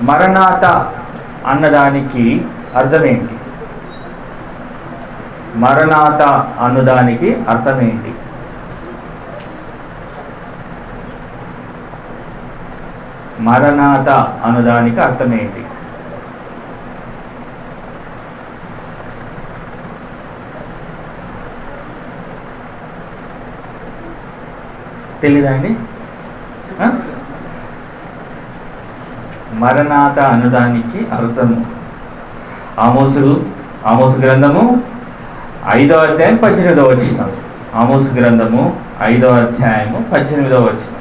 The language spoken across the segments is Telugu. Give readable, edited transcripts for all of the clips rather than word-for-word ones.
మరణాత అన్నదానికి అర్థం ఏంటి? మరణాత అన్నదానికి అర్థం ఏంటి? మరణాత అన్నదానికి అర్థం ఏంటి? తెలీదా అండి? మరణాత అన్నదానికి అర్థము ఆమోసు గ్రంథము 5వ అధ్యాయం 18వ వచనం. ఆమోసు గ్రంథము 5వ అధ్యాయము 18వ వచనం.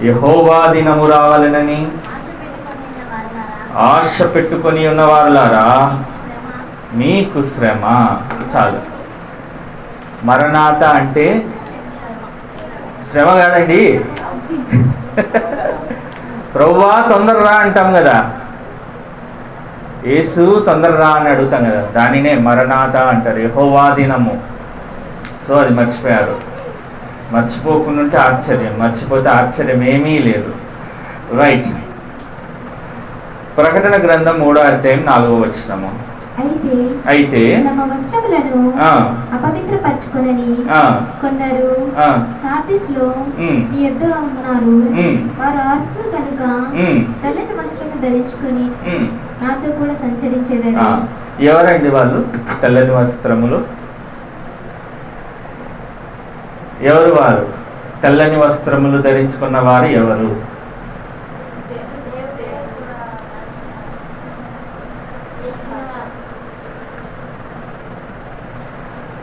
యెహోవా దినము రావాలనని ఆశ పెట్టుకొని ఉన్నవారులారా మీకు శ్రమ. చాలు. మరణాత అంటే శ్రమ కాదండి. ప్రభువా తొందరరా అంటాం కదా, యేసు తొందరరా అని అడుగుతాం కదా, దానినే మరణాత అంటారు. యెహోవా దినము. సో అది మర్చిపోయారు. మర్చిపోకుండా ఆశ్చర్యం, మర్చిపోతే ఆశ్చర్యం ఏమీ లేదు. రైట్. ప్రకటన గ్రంథం 3వ అధ్యాయం 4వ వచనము. అయితే తమ వస్త్రములను అపవిత్రపరచుకొనని కొందరు సార్దిస్‌లో నీ యొద్ద ఉన్నారు. వారు ఆత్మలు కనుక తెల్లని వస్త్రము ధరించుకొని నాతో కూడా సంచరించేదారు. ఎవరండి వాళ్ళు? తెల్లని వస్త్రములు ఎవరు? వారు తెల్లని వస్త్రములు ధరించుకున్న వారు ఎవరు?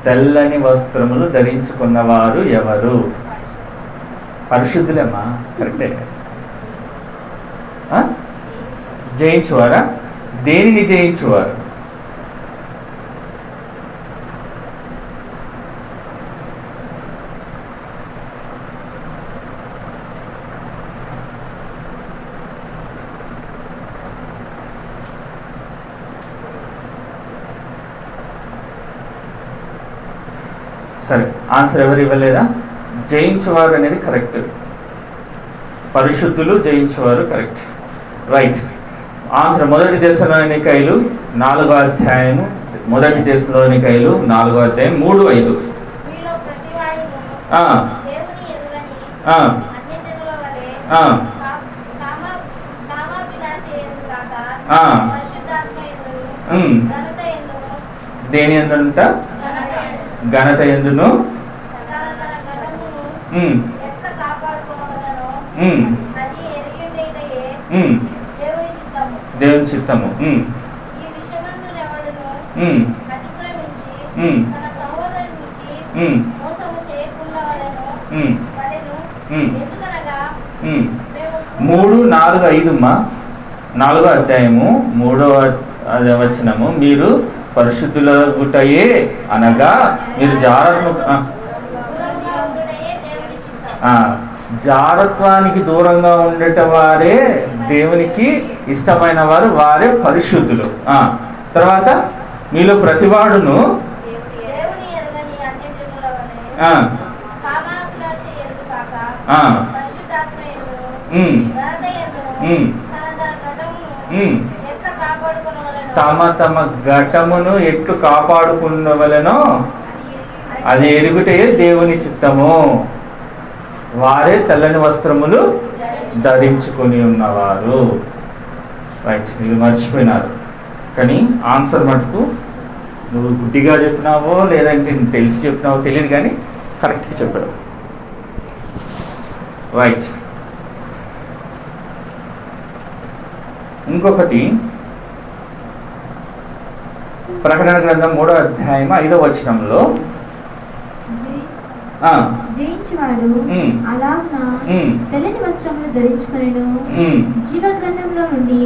తెల్లని వస్త్రములు ధరించుకున్నవారు ఎవరు? పరిశుద్ధులేమా? కరెక్టే. జయించువారా? దేనిని జయించువారు? సరే, ఆన్సర్ ఎవరు ఇవ్వలేదా? జయించేవారు అనేది కరెక్ట్. పరిశుద్ధులు జయించేవారు కరెక్ట్. రైట్. ఆన్సర్ మొదటి దశలోనికైలు 4వ అధ్యాయము. మొదటి దశలోనికైలు 4వ అధ్యాయం 3-5. దేని ఎందుంట? ఘనత ఎందును దేవుని చిత్తము. మూడు 4-5 మా 4వ అధ్యాయము 3వ వచనము. మీరు పరిశుద్ధుల గుటయే అనగా మీరు జారత్వానికి దూరంగా ఉండట వారే దేవునికి ఇష్టమైన వారు, వారే పరిశుద్ధులు. తర్వాత మీలో ప్రతివాడును తమ తమ ఘటమును ఎట్లు కాపాడుకున్నవలెనో అది ఎరుగుటే దేవుని చిత్తము. వారే తెల్లని వస్త్రములు ధరించుకొని ఉన్నవారు. రైట్. మీరు మర్చిపోయినారు, కానీ ఆన్సర్ మటుకు నువ్వు గుడ్డిగా చెప్పినావో లేదంటే తెలిసి చెప్పినావో తెలియదు, కానీ కరెక్ట్గా చెప్పావు. రైట్. ఇంకొకటి ప్రకటన గ్రంథం 3వ అధ్యాయం 5వ వచనంలో జయించువాడు అలాగున తెల్లని వస్త్రములు ధరించుకొనెను. జీవ గ్రంథంలో నుండి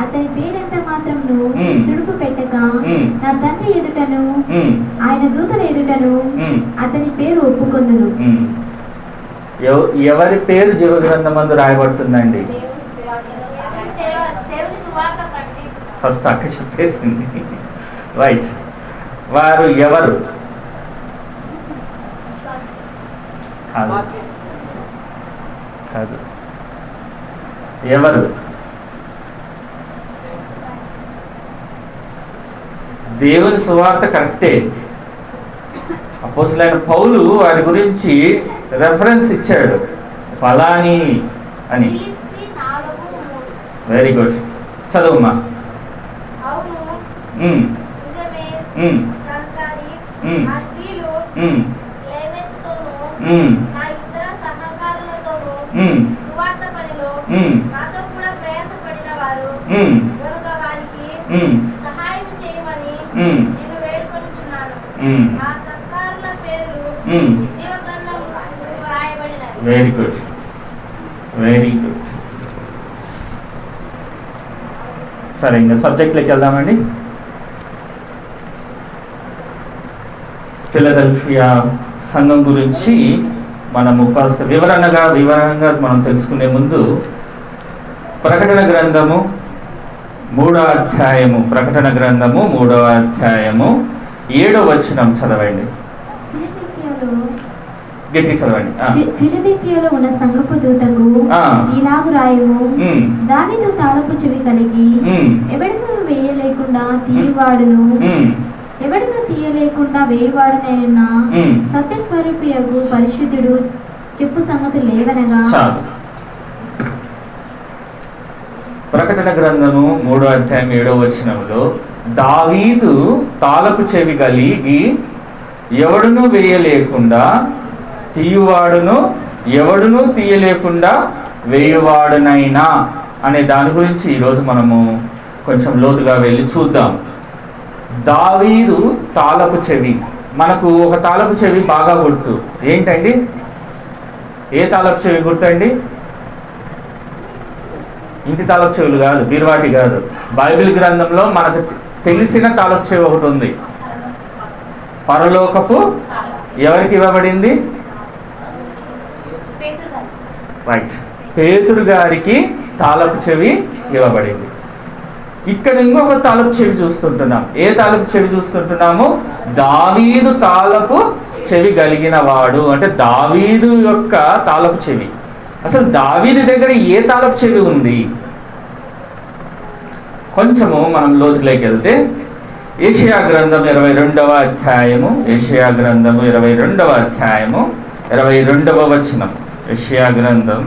అతని పేరెంత మాత్రమును తుడుపు పెట్టక నా తండ్రి ఎదుటను ఆయన దూతల ఎదుటను అతని పేరు ఒప్పుకొందును. ఎవరి పేరు జీవ గ్రంథమందు రాయబడుతుందండి? ఫస్ట్ అక్క చెప్పేసింది. రైట్. వారు ఎవరు? కాదు. ఎవరు? దేవుని సువార్త కరెక్టే. అపోస్తలుడైన పౌలు వారి గురించి రెఫరెన్స్ ఇచ్చాడు, ఫలాని అని. వెరీ గుడ్, చదువుమా. Very good, very good. సరే, ఇంకా సబ్జెక్ట్లోకి వెళ్దామండి. ఫిలదెల్ఫియా సంఘం గురించి మనము కాస్త వివరంగా మనం తెలుసుకునే ముందు ప్రకటన గ్రంథము 3వ అధ్యాయము 7వ వచనం చదవండి. గట్టి చదవండి. ఫిలదెల్ఫియాలో ఉన్న సంఘపు దూతకు ఇలాగు రాయము, దావీదు తాళపు చెవి కలిగి ఎవడను వేయలేకుండా తీయవాడును, ఎవడను తీయలేకుండా వేయవాడునైనా సత్యస్వరూపియగు పరిశుద్ధుడు చెప్పు సంగతులు లేవనగా. ప్రకటన గ్రంథము 3వ అధ్యాయం 7వ వచనంలో దావీదు తాళపు చెవి కలిగి ఎవడును వేయలేకుండా తీయువాడును, ఎవడును తీయలేకుండా వేయువాడునైనా అనే దాని గురించి ఈరోజు మనము కొంచెం లోతుగా వెళ్ళి చూద్దాం. దావీదు తాళపు చెవి. మనకు ఒక తాళపు చెవి బాగా గుర్తు ఏంటండి? ఏ తాళపు చెవి గుర్తండి? ఇంటి తాళపు చెవులు కాదు, బీరువాటి కాదు. బైబిల్ గ్రంథంలో మనకు తెలిసిన తాళపు చెవి ఒకటి ఉంది. పరలోకపు ఎవరికి ఇవ్వబడింది? రైట్, పేతురు గారికి తాళపు చెవి ఇవ్వబడింది. ఇక్కడ ఇంకొక తాళపు చెవి చూస్తుంటున్నాం. ఏ తాళపు చెవి చూస్తుంటున్నాము? దావీదు తాళపు చెవి కలిగిన వాడు, అంటే దావీదు యొక్క తాళపు చెవి. అసలు దావీదు దగ్గర ఏ తాళపు చెవి ఉంది? కొంచెము మనం లోతులోకి వెళ్తే యెషయా గ్రంథం 22వ అధ్యాయము, యెషయా గ్రంథము 22వ అధ్యాయము 22వ వచనం. యెషయా గ్రంథం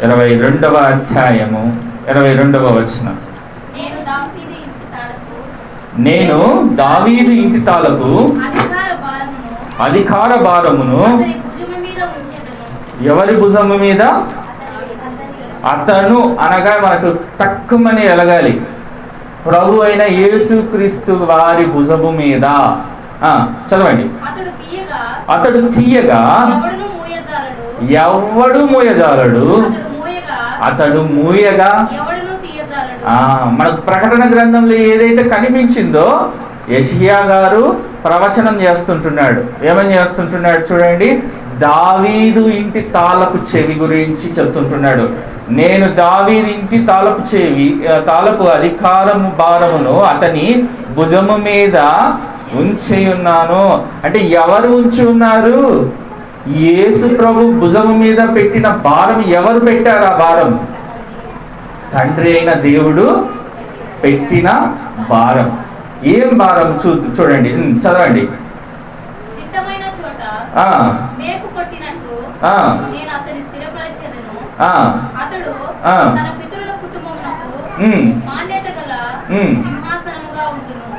22వ అధ్యాయము 22వ వచనం. నేను దావీదు ఇంటి తాళపు అధికార భారమును ఎవరి భుజము మీద? అతను అనగా మనకు తక్కువని ఎలగాలి. ప్రభు అయిన యేసుక్రీస్తు వారి భుజము మీద. చదవండి. అతడు తీయగా ఎవడు మూయజాలడు, అతడు మూయగా. మనకు ప్రకటన గ్రంథంలో ఏదైతే కనిపించిందో యెషయా గారు ప్రవచనం చేస్తుంటున్నాడు. ఏమని చేస్తుంటున్నాడు చూడండి. దావీదు ఇంటి తాళపు చెవి గురించి చెప్తుంటున్నాడు. నేను దావీదు ఇంటి తాళపు చెవి, తాళపు అధికారము భారమును అతని భుజము మీద ఉంచి ఉన్నాను. అంటే ఎవరు ఉంచి ఉన్నారు? యేసు ప్రభు భుజము మీద పెట్టిన భారం ఎవరు పెట్టారు? ఆ భారం తండ్రి అయిన దేవుడు పెట్టిన భారం. ఏం భారం? చూడండి, చదవండి.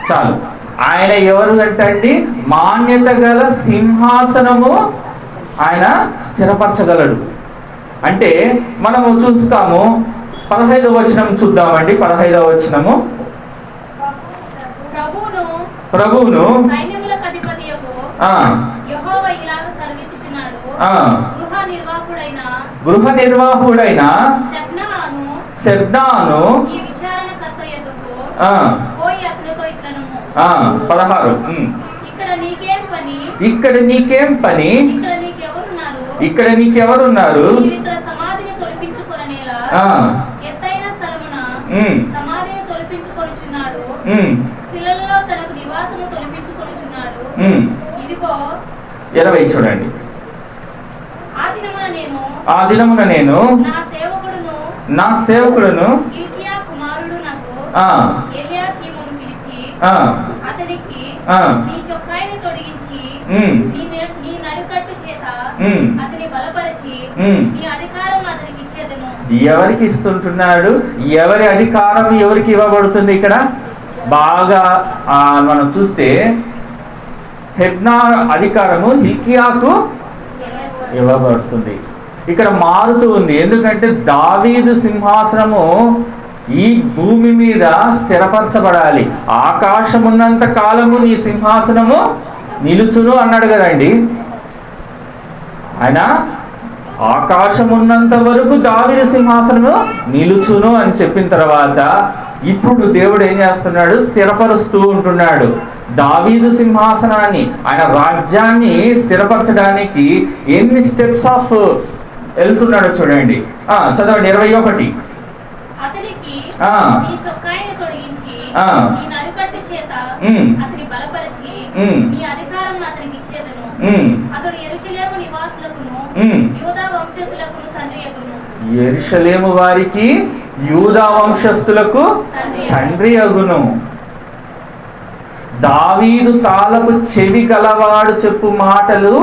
చాలు. ఆయన ఎవరు అంటండి? మాన్యత గల సింహాసనము ఆయన స్థిరపరచగలడు. అంటే మనము చూస్తాము 15వ వచనం చూద్దామండి. 15వ వచనము. ప్రభువును గృహ నిర్వాహుడైన శబ్దాను 16. ఇక్కడ నీకేం పని? ఇక్కడ నీకెవరున్నారు? చూడండి. నేను నా సేవకుడును ఎవరికి ఇస్తుంటున్నాడు? ఎవరి అధికారం ఎవరికి ఇవ్వబడుతుంది? ఇక్కడ బాగా మనం చూస్తే హెబ్నా అధికారము హిల్కియాకు ఇవ్వబడుతుంది. ఇక్కడ మారుతూ ఉంది. ఎందుకంటే దావీదు సింహాసనము ఈ భూమి మీద స్థిరపరచబడాలి. ఆకాశం ఉన్నంత కాలము నీ సింహాసనము నిలుచును అన్నాడు కదండి ఆయన. ఆకాశం ఉన్నంత వరకు దావీదు సింహాసనము నిలుచును అని చెప్పిన తర్వాత ఇప్పుడు దేవుడు ఏం చేస్తున్నాడు? స్థిరపరుస్తూ ఉంటున్నాడు దావీదు సింహాసనాన్ని. ఆయన రాజ్యాన్ని స్థిరపరచడానికి ఎన్ని స్టెప్స్ ఆఫ్ వెళ్తున్నాడో చూడండి. చదవండి 21. యెరూషలేము వారికి యూదా వంశస్థులకు తండ్రి అగును. దావీదు తాళపు చెవి గలవాడు చెప్పు మాటలు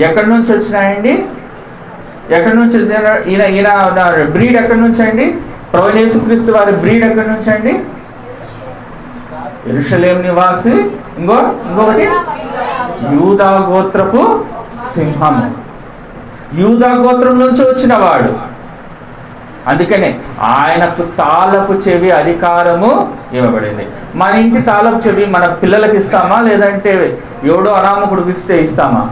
ఎక్కడి నుంచి వచ్చినాయండి? ఎక్కడి నుంచి వచ్చిన? ఈయన బ్రీడ్ ఎక్కడి నుంచి అండి? ప్రభువైన యేసుక్రీస్తు వారి బ్రీడ్ ఎక్కడి నుంచి అండి? యెరూషలేము నివాసి. ఇంకొకటి యూదా గోత్రపు సింహము. యూదా గోత్రం నుంచి వచ్చిన వాడు. అందుకనే ఆయనకు తాళపు చెవి అధికారము ఇవ్వబడింది. మన ఇంటి తాళపు చెవి మన పిల్లలకి ఇస్తామా, లేదంటే ఎవడో అనామకుడికి ఇస్తామా?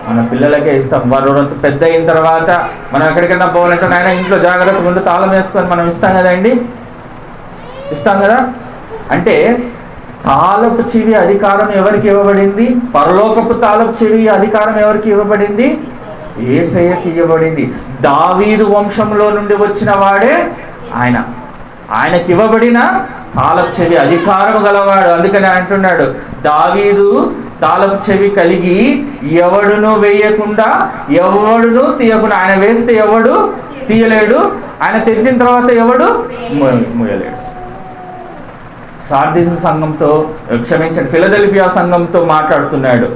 మన పిల్లలకే ఇస్తాం. వారు పెద్ద అయిన తర్వాత మనం ఎక్కడికైనా పోవాలంటే నాయన ఇంట్లో జాగ్రత్తగా ఉండి తాళం వేసుకొని మనం ఇస్తాం కదండి, ఇస్తాం కదా. అంటే తాళపు చెవి అధికారం ఎవరికి ఇవ్వబడింది? పరలోకపు తాళపు చెవి అధికారం ఎవరికి ఇవ్వబడింది? యేసయ్యకి ఇవ్వబడింది. దావీదు వంశంలో నుండి వచ్చిన వాడే ఆయన. ఆయనకి ఇవ్వబడిన తాళపు చెవి అధికారం గలవాడు. అందుకని అంటున్నాడు దావీదు తాళపు చెవి కలిగి ఎవడును వేయకుండా ఎవడును తీయకుండా. ఆయన వేస్తే ఎవడు తీయలేడు, ఆయన తెరిచిన తర్వాత ఎవడు మూయలేడు. సార్దీసు సంఘంతో క్షమించండి ఫిలదెల్ఫియా సంఘంతో మాట్లాడుతున్నాడు.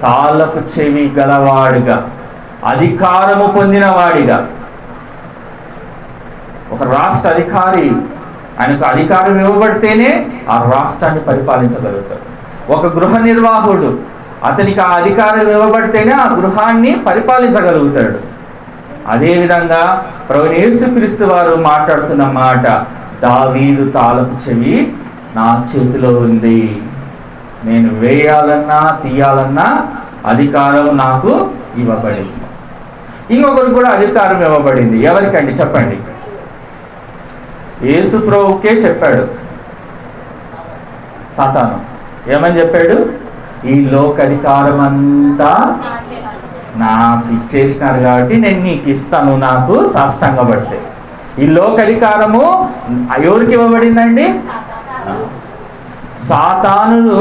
తాళపు చెవి గలవాడుగా, అధికారము పొందిన వాడిగా, ఒక రాష్ట్ర అధికారి. ఆయనకు అధికారం ఇవ్వబడితేనే ఆ రాష్ట్రాన్ని పరిపాలించగలుగుతాడు. ఒక గృహ నిర్వాహకుడు, అతనికి ఆ అధికారం ఇవ్వబడితేనే ఆ గృహాన్ని పరిపాలించగలుగుతాడు. అదేవిధంగా ప్రభువైన యేసుక్రీస్తు వారు మాట్లాడుతున్న మాట, దావీదు తాళపు చెవి నా చేతిలో ఉంది, నేను వేయాలన్నా తీయాలన్నా అధికారం నాకు ఇవ్వబడింది. ఇంకొకరు కూడా అధికారం ఇవ్వబడింది. ఎవరికండి చెప్పండి? యేసు ప్రభువుకే చెప్పాడు సాతాను. ఏమని చెప్పాడు? ఈ లోక అధికారం అంతా నాకు ఇచ్చేసినారు కాబట్టి నేను నీకు ఇస్తాను, నాకు సాష్టాంగపడితే. ఈ లోక అధికారము ఎవరికి ఇవ్వబడిందండి? సాతానును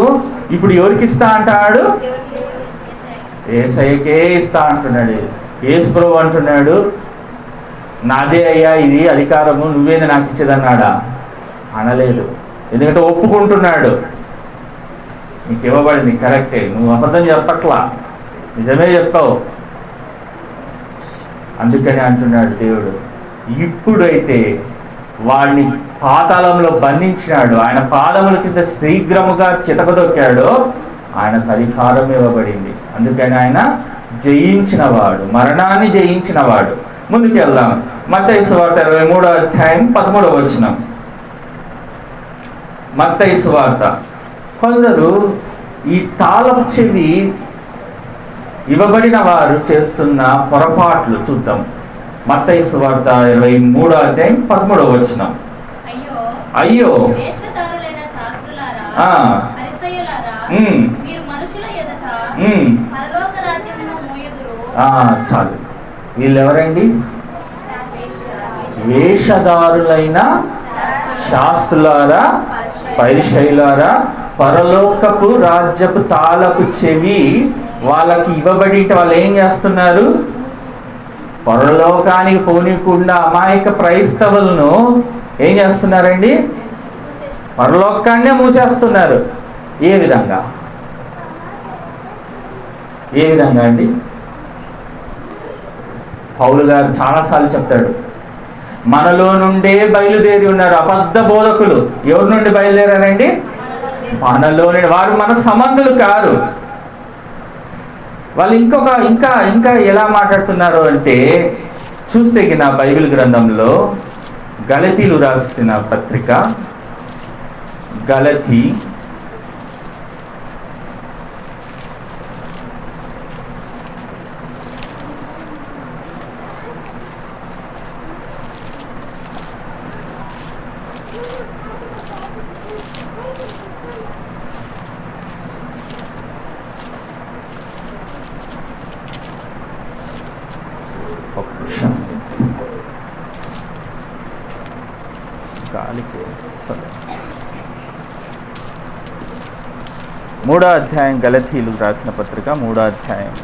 ఇప్పుడు ఎవరికి ఇస్తా అంటాడు? యేసయ్యకే ఇస్తా అంటున్నాడు. యేసు ప్రభువు అంటున్నాడు, నాదే అయ్యా ఇది అధికారము, నువ్వేది నాకు ఇచ్చేదన్నాడా? అనలేదు. ఎందుకంటే ఒప్పుకుంటున్నాడు, నీకు ఇవ్వబడింది, కరెక్టే, నువ్వు అబద్ధం చెప్పట్లా, నిజమే చెప్పావు. అందుకని అంటున్నాడు దేవుడు, ఇప్పుడైతే వాడిని పాతాళంలో బంధించినాడు, ఆయన పాదముల కింద శీఘ్రముగా చితకదొక్కాడు, ఆయనకు అధికారం ఇవ్వబడింది. అందుకని ఆయన జయించినవాడు, మరణాన్ని జయించినవాడు. ముందుకు వెళ్దాం. మత్తయి సువార్త 23వ అధ్యాయం 13వ వచనం. మత్తయి సువార్త. కొందరు ఈ తాళపు చెవి ఇవ్వబడిన వారు చేస్తున్న పొరపాట్లు చూద్దాం. మత్తయి సువార్త 23వ అధ్యాయం 13వ వచనం. అయ్యో చాలు. వీళ్ళు ఎవరండి? వేషధారులైన శాస్త్రులారా, పరిసయ్యులారా, పరలోకపు రాజ్యపు తాళపు చెవి వాళ్ళకి ఇవ్వబడి వాళ్ళు ఏం చేస్తున్నారు? పరలోకానికి పోనీకుండా అమాయక క్రైస్తవులను ఏం చేస్తున్నారండి? పరలోకాన్నే మూసేస్తున్నారు. ఏ విధంగా అండి? పౌలు గారు చాలాసార్లు చెప్తాడు, మనలో నుండే బయలుదేరి ఉన్నారు అబద్ధ బోధకులు. ఎవరి నుండి బయలుదేరారండి? మనలోనే. వారు మన సంబంధులు కారు. వాళ్ళు ఇంకా ఎలా మాట్లాడుతున్నారు అంటే, చూస్తే నా బైబిల్ గ్రంథంలో గలతీలు రాసిన పత్రిక, గలతీ 3వ అధ్యాయం, గలతీలు రాసిన పత్రిక 3వ అధ్యాయం.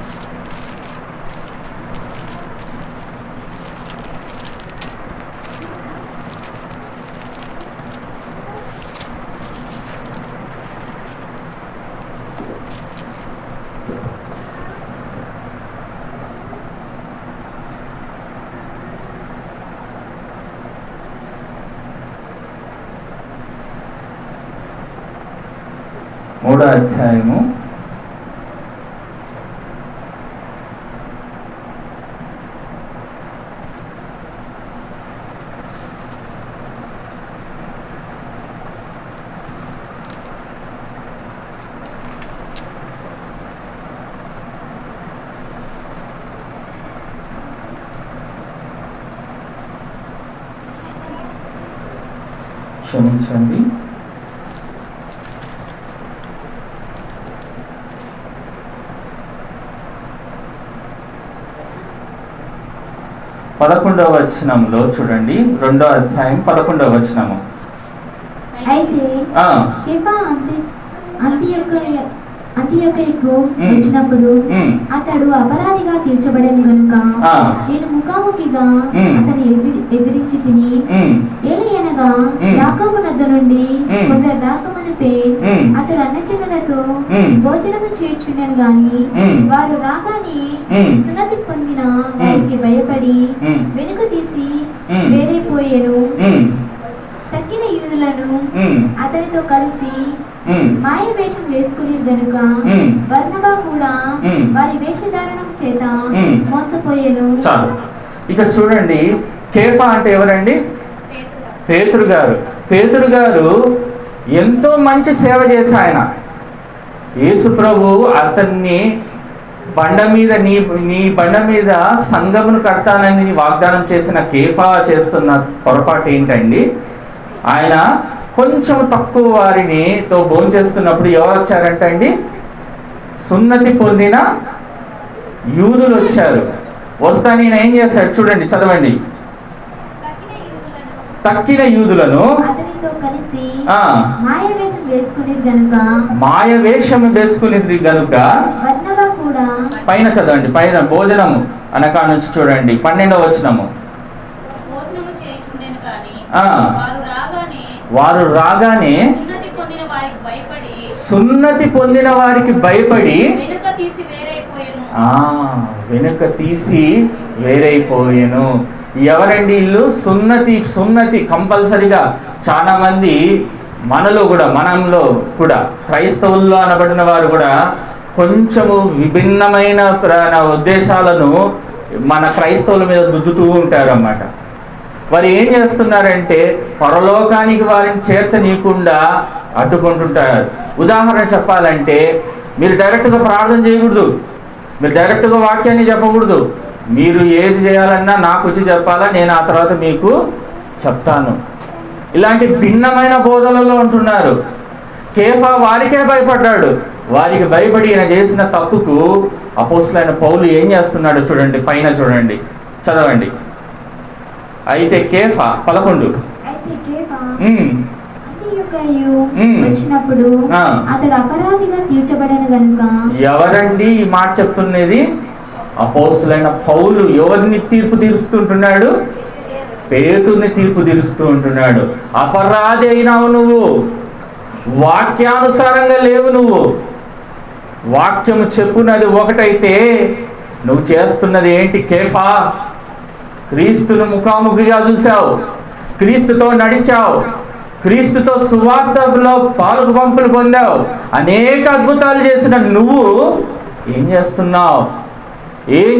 మూడో అధ్యాయము 11వ వచనంలో చూడండి. 2వ అధ్యాయం 11వ వచనము. అయితే అంతియొకకు వచ్చినప్పుడు అతడు అపరాధిగా తీర్చబడను గనుక నేను ముఖాముఖిగా అతని ఎదిరించి తిని, ఏలయనగా యాకోబు నద్ద నుండి కొందరు రాకమనిపే అతడు అన్నజనులతో భోజనము చేర్చుండను గాని వారు రాగానే సున్నతి పొందిన వారికి భయపడి వెనుక తీసి వేరైపోయేను. తక్కిన యూదులను అతనితో కలిసి మాయ వేషం వేసుకుని గనుక బర్నబా కూడా వారి వేషధారణం చేత మోసపోయేను. ఇక్కడ చూడండి, కేఫా అంటే ఎవరండి? పేతురు గారు. పేతురు గారు ఎంతో మంచి సేవ చేసి ఆయన యేసు ప్రభు అతన్ని బండ మీద నీ బండ మీద సంఘమును కడతానని వాగ్దానం చేసిన కేఫా చేస్తున్న పొరపాటు ఏంటండి? ఆయన కొంచెం తక్కువ వారినితో భోంచేస్తున్నప్పుడు ఎవరు వచ్చారంట అండి? సున్నతి పొందిన యూదులు వచ్చారు. వస్తా నేను ఏం చేశాడు చూడండి, చదవండి. తక్కిన యూదులను మాయ వేషం వేసుకునేది గనుక పైన చదవండి, పైన భోజనము అనకా నుంచి చూడండి 12వ వచనము. వారు రాగానే సున్నతి పొందిన వారికి భయపడి వెనుక తీసి వేరైపోయాను. ఎవరండి ఇల్లు? సున్నతి కంపల్సరిగా. చాలా మంది మనంలో కూడా క్రైస్తవుల్లో అనబడిన వారు కూడా కొంచెము విభిన్నమైన ఉద్దేశాలను మన క్రైస్తవుల మీద దుద్దుతూ ఉంటారు అన్నమాట. వారు ఏం చేస్తున్నారంటే పరలోకానికి వారిని చేర్చనీయకుండా అడ్డుకుంటుంటారు. ఉదాహరణ చెప్పాలంటే, మీరు డైరెక్ట్గా ప్రార్థన చేయకూడదు, మీరు డైరెక్ట్గా వాక్యాన్ని చెప్పకూడదు. మీరు ఏది చేయాలన్నా నాకు వచ్చి చెప్పాలా, నేను ఆ తర్వాత మీకు చెప్తాను. ఇలాంటి భిన్నమైన బోధనలో ఉంటున్నారు. కేఫా వారికే భయపడ్డాడు. వారికి భయపడి ఈయన చేసిన తప్పుకు అపోస్తలుడైన పౌలు ఏం చేస్తున్నాడో చూడండి, పైన చూడండి, చదవండి. అయితే కేఫా 11 వచ్చినప్పుడు అతడు అపరాధిగా తీర్చబడను గనుక. ఎవరండి ఈ మాట చెప్తున్నది? అపోస్తులైన పౌలు ఎవరిని తీర్పు తీరుస్తుంటున్నాడు? పేతుర్ని తీర్పు తీరుస్తూ ఉంటున్నాడు. అపరాధి అయినావు నువ్వు, వాక్యానుసారంగా లేవు నువ్వు. వాక్యము చెప్పున్నది ఒకటైతే నువ్వు చేస్తున్నది ఏంటి? కేఫా, క్రీస్తును ముఖాముఖిగా చూసావు, క్రీస్తుతో నడిచావు, క్రీస్తుతో సువార్తలో పాలు పంపులు పొందావు, అనేక అద్భుతాలు చేసిన నువ్వు ఏం చేస్తున్నావు? ఏం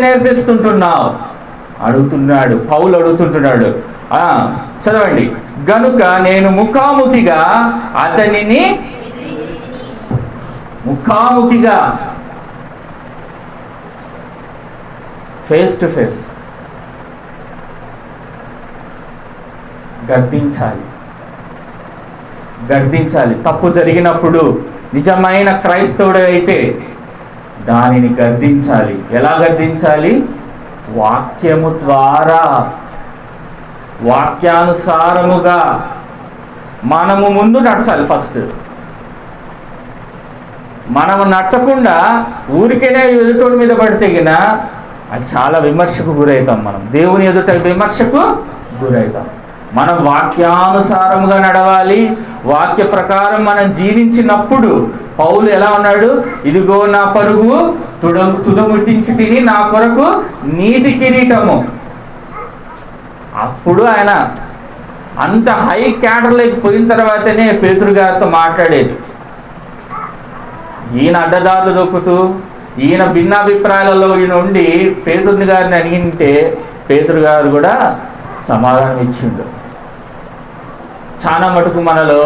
నేర్పిస్తుంటున్నావు అడుగుతున్నాడు పౌలు, అడుగుతుంటున్నాడు. చదవండి. గనుక నేను ముఖాముఖిగా అతనిని, ముఖాముఖిగా, ఫేస్ టు ఫేస్ గర్దించాలి. తప్పు జరిగినప్పుడు నిజమైన క్రైస్తవుడు అయితే దానిని గర్దించాలి. ఎలా గర్దించాలి? వాక్యము ద్వారా, వాక్యానుసారముగా మనము ముందు నడచాలి. ఫస్ట్ మనము నడచకుండా ఊరికేనే ఎదుటోడి మీద పడితేగిన అది చాలా విమర్శకు గురవుతాం. మనం దేవుని ఎదుట విమర్శకు గురవుతాం. మనం వాక్యానుసారముగా నడవాలి. వాక్య ప్రకారం మనం జీవించినప్పుడు పౌలు ఎలా ఉన్నాడు? ఇదిగో నా పరుగు తుదముట్టించి తిని నా కొరకు నీతి కిరీటము. అప్పుడు ఆయన అంత హై క్యాడర్లోకి పోయిన తర్వాతనే పేతురు గారితో మాట్లాడేది. ఈయన అడ్డదారులు దొక్కుతూ, ఈయన భిన్నాభిప్రాయాలలో ఈయన ఉండి పేతురు గారిని అడిగింటే పేతురు గారు కూడా సమాధానం ఇచ్చిండు. చాలా మటుకు మనలో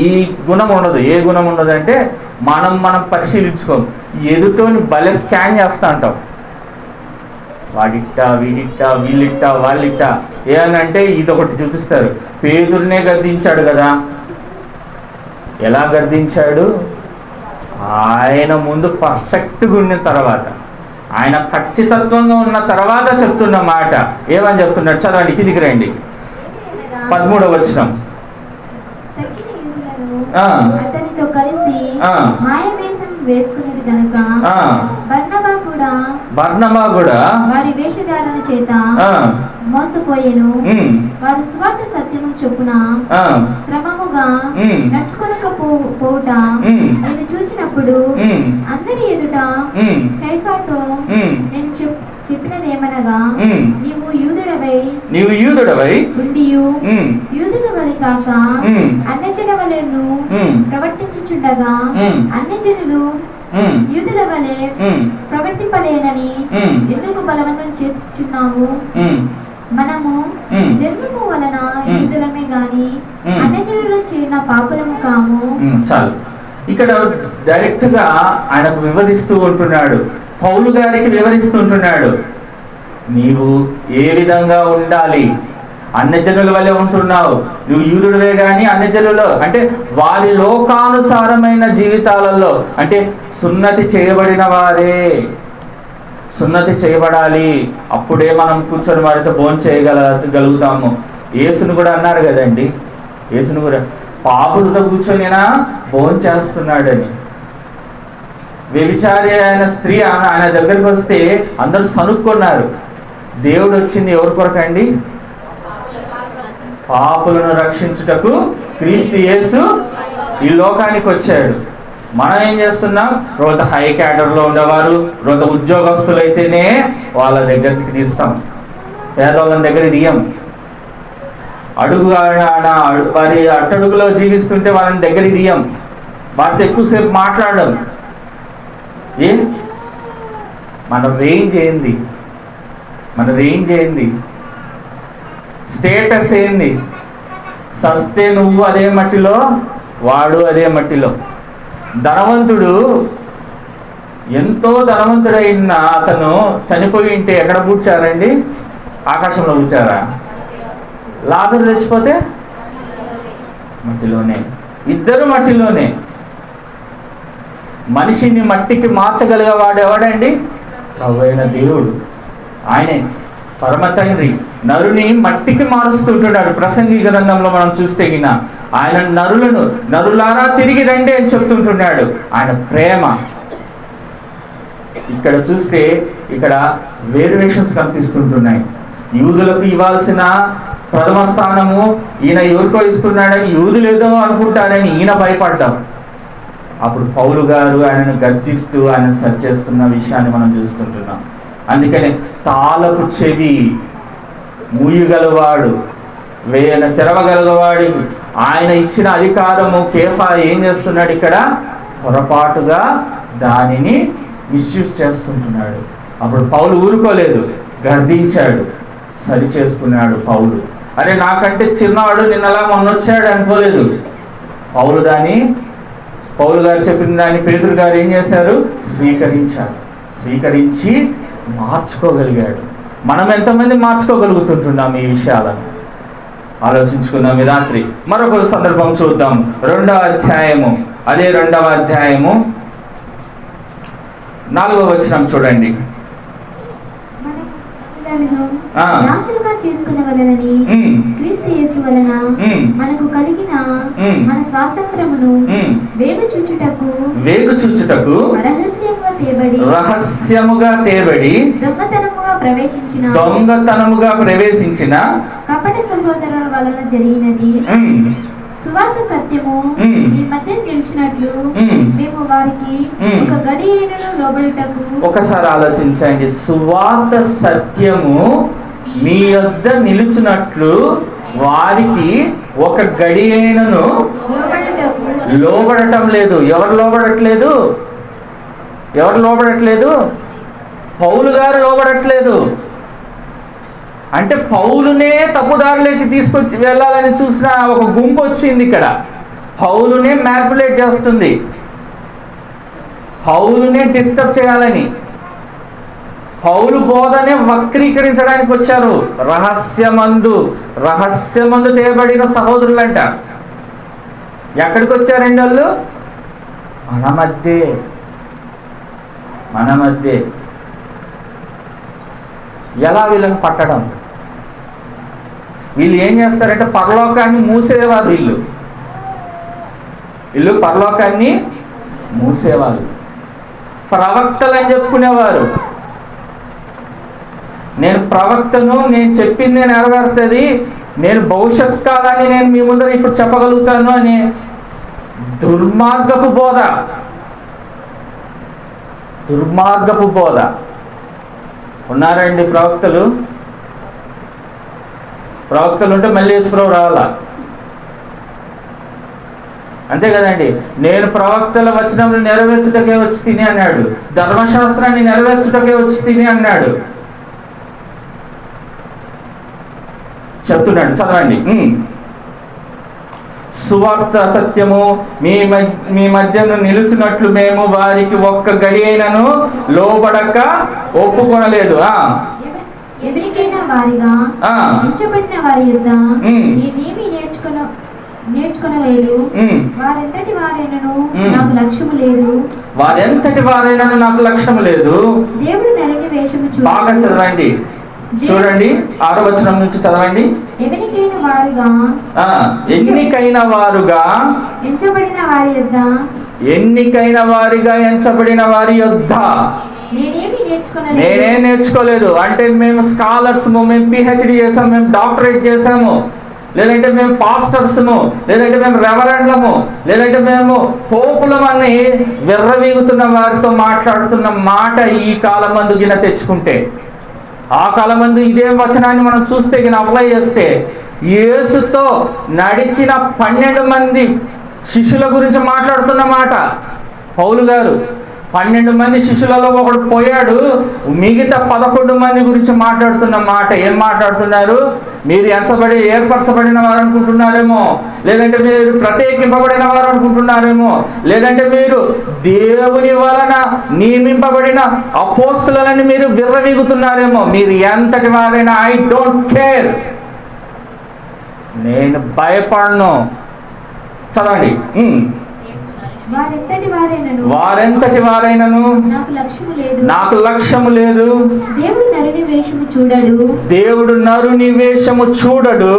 ఈ గుణం ఉండదు. ఏ గుణం ఉండదు అంటే మనం పరిశీలించుకోం. ఎదుటోని భలే స్కాన్ చేస్తూ ఉంటాం. వాడిట్టా, వీడిట్టా, వీళ్ళిట్టా, వాళ్ళిట్టా ఏమనంటే ఇదొకటి చూపిస్తారు. పేతురునే గద్దించాడు కదా. ఎలా గద్దించాడు? ఆయన ముందు పర్ఫెక్ట్గా ఉన్న తర్వాత, ఆయన ఖచ్చితత్వంగా ఉన్న తర్వాత చెప్తున్న మాట. ఏమని చెప్తున్నాడు? చదవండి, కిందికి రండి. 13వ వచనం. అతనితో కలిసి మాయవేషం వేసుకునేది కనుక బర్నబా కూడా వారి వేషధారణ చేత మోసపోయేను. వారి స్వార్థ సత్యము చొప్పున క్రమముగా నడుచుకొనకపోవుట నేను చూచినప్పుడు అందరి ఎదుట కైఫాతో నేను చెప్పినది ఏమనగా, నీవు యూదుడవై ఉండియు యూదుల వలె కాక అన్యజనుల వలెను ప్రవర్తించుచుండగా అన్యజనులు యూదుల వలె ప్రవర్తింపలేనని ఎందుకు బలవంతం చేస్తున్నావు? మనము జన్మము వలన యూదులమే గాని అన్యజనులలో చేరిన పాపులము కాము. చాలు. ఇక్కడ డైరెక్ట్ గా ఆయనకు వివరిస్తూ ఉంటున్నాడు. పౌలు గారికి వివరిస్తుంటున్నాడు. నీవు ఏ విధంగా ఉండాలి? అన్యజనుల వల్లే ఉంటున్నావు. నువ్వు యూదుడివే కానీ అన్యజనులు అంటే వారి లోకానుసారమైన జీవితాలలో, అంటే సున్నతి చేయబడిన వారే, సున్నతి చేయబడాలి. అప్పుడే మనం కూర్చొని వారితో భోజనం చేయగలుగుతాము. యేసును కూడా అన్నారు కదండి. యేసును కూడా పాపులతో కూర్చొనినా భోజనం చేస్తున్నాడని. వ్యభిచారి అయిన స్త్రీ ఆయన దగ్గరికి వస్తే అందరూ సనుక్కున్నారు. దేవుడు వచ్చింది ఎవరి కొరకండి? పాపులను రక్షించుటకు క్రీస్తు యేసు ఈ లోకానికి వచ్చాడు. మనం ఏం చేస్తున్నాం? రోజు హై క్యాడర్లో ఉండేవారు, రోజు ఉద్యోగస్తులు అయితేనే వాళ్ళ దగ్గరికి తీస్తాం, పేదవాళ్ళ దగ్గర తీయం. వారి అట్టడుగులో జీవిస్తుంటే వాళ్ళని దగ్గరికి తీయం, వారితో ఎక్కువసేపు మాట్లాడడం. మన రేంజ్ ఏంది? స్టేటస్ ఏంది? సస్తే నువ్వు అదే మట్టిలో, వాడు అదే మట్టిలో. ధనవంతుడు, ఎంతో ధనవంతుడైన అతను చనిపోయి ఉంటే ఎక్కడ పూడ్చారండి? ఆకాశంలో పూడ్చారా? లాజరు చచ్చిపోతే మట్టిలోనే. ఇద్దరు మట్టిలోనే. మనిషిని మట్టికి మార్చగలిగేవాడు ఎవడండి? ప్రభువైన దేవుడు. ఆయనే పరమ తండ్రి నరుని మట్టికి మారుస్తుంటున్నాడు. ప్రసంగి గ్రంథంలో మనం చూస్తే గిన ఆయన నరులారా తిరిగి రండి అని చెప్తుంటున్నాడు. ఆయన ప్రేమ ఇక్కడ చూస్తే ఇక్కడ వేరియేషన్స్ కనిపిస్తుంటున్నాయి. యూదులకు ఇవ్వాల్సిన ప్రథమ స్థానము ఈయన ఎవరికో ఇస్తున్నాడని యూదులు ఏదో అనుకుంటారని ఈయన భయపడ్డాం. అప్పుడు పౌలు గారు ఆయనను గద్దిస్తూ ఆయన సరిచేస్తున్న విషయాన్ని మనం చూస్తుంటున్నాం. అందుకని తాళపు చెవి మూయగలవాడు, తెరవగలవాడి ఆయన ఇచ్చిన అధికారము కేఫా ఏం చేస్తున్నాడు, ఇక్కడ పొరపాటుగా దానిని మిస్యూజ్ చేస్తుంటున్నాడు. అప్పుడు పౌలు ఊరుకోలేదు, గర్దించాడు, సరి చేసుకున్నాడు పౌలు. అరే నాకంటే చిన్నవాడు నిన్నలా మొన్నొచ్చాడు అనుకోలేదు. పౌలు గారు చెప్పిన దాన్ని పేతురు గారు ఏం చేశారు, స్వీకరించి మార్చుకోగలిగాడు. మనం ఎంతమంది మార్చుకోగలుగుతుంటున్నాం ఈ విషయాలను ఆలోచించుకుందాం. ఈ రాత్రి మరొక సందర్భం చూద్దాం. 2వ అధ్యాయము, అదే 2వ అధ్యాయము 4వ వచనం చూడండి. చేసుకునేవలనని క్రీస్తు యేసు వలన మనకు కలిగిన మన స్వాతంత్రమును వేగుచుచుటకు రహస్యముగా తేబడి దొంగతనముగా ప్రవేశించిన కపట సహోదరుల వలన జరిగినది. సువార్త సత్యము మీ మధ్య నిలిచినట్లు మేము వారికి ఒక గడియను లోబడుటకు. ఒకసారి ఆలోచించండి. సువార్త సత్యము మీ యొద్ద నిలిచినట్లు వారికి ఒక గడియను లోబడటం లేదు. ఎవరు లోబడట్లేదు? పౌలు గారు లోబడట్లేదు. అంటే పౌలునే తప్పుదారులోకి తీసుకొచ్చి వెళ్ళాలని చూసిన ఒక గుంపు వచ్చింది. ఇక్కడ పౌలునే మ్యానిపులేట్ చేస్తుంది, పౌలునే డిస్టర్బ్ చేయాలని, పౌలు బోధనే వక్రీకరించడానికి వచ్చారు. రహస్యమందు తేబడిన సహోదరులంట. ఎక్కడికి వచ్చారండి వాళ్ళు? మన మధ్య. ఎలా వీళ్ళని పట్టడం? వీళ్ళు ఏం చేస్తారంటే పరలోకాన్ని మూసేవారు. వీళ్ళు పరలోకాన్ని మూసేవారు. ప్రవక్తలు అని చెప్పుకునేవారు. నేను ప్రవక్తను, నేను చెప్పింది నెరవేరుతుంది, నేను భవిష్యత్ కాలాన్ని నేను మీ ముందర ఇప్పుడు చెప్పగలుగుతాను అని దుర్మార్గపు బోధ. ఉన్నారండి ప్రవక్తలు ఉంటే మళ్ళీ యేసుప్రభు రావాలా, అంతే కదండి. నేను ప్రవక్తల వచనములు నెరవేర్చుటకే వచ్చి తిని అన్నాడు, ధర్మశాస్త్రాన్ని నెరవేర్చుటకే వచ్చి తిని అన్నాడు. చెప్తున్నాడు, చదవండి. సువార్త సత్యము మీ మధ్యను నిలుచున్నట్లు మేము వారికి ఒక్క గడి అయినను లోబడక ఒప్పుకొనలేదు. ఎవరికైనా వారిగా ఎంచబడిన వారి యొద్ద నేనేమి నేర్చుకొనలేదు. వారెంతటి వారైనను నాకు లక్ష్యము లేదు. దేవుడు నరుని వేషము బాగా చదవండి, చూడండి 6వ వచనం నుంచి చదవండి. ఎన్నికైన వారుగా ఎంచబడిన వారి యొద్ద నేనే నేర్చుకోలేదు. అంటే మేము స్కాలర్స్, మేము PhD చేసాము, మేము డాక్టరేట్ చేసాము, లేదంటే మేము పాస్టర్స్ము, లేదంటే మేము రెవరెండ్లము, లేదంటే మేము పోపులమని విర్రవీగుతున్న వారితో మాట్లాడుతున్న మాట ఈ కాలమందు గిన తెచ్చుకుంటే, ఆ కాలమందు ఇదే వచనాన్ని మనం చూస్తే గిన అప్లై చేస్తే, యేసుతో నడిచిన 12 మంది శిష్యుల గురించి మాట్లాడుతున్న మాట పౌలు గారు. 12 మంది శిష్యులలో ఒకడు పోయాడు, మిగతా 11 మంది గురించి మాట్లాడుతున్న మాట. ఏం మాట్లాడుతున్నారు? మీరు ఏర్పరచబడిన వారు అనుకుంటున్నారేమో, లేదంటే మీరు ప్రత్యేకింపబడిన వారు అనుకుంటున్నారేమో, లేదంటే మీరు దేవుని వలన నియమింపబడిన అపోస్తులని మీరు విర్రవీగుతున్నారేమో. మీరు ఎంతటి వారైనా ఐ డోంట్ కేర్, నేను భయపడను. చదవండి. వారెంతటి వారైనను నాకు లక్ష్యము లేదు. దేవుడు నరుని వేషము చూడడు.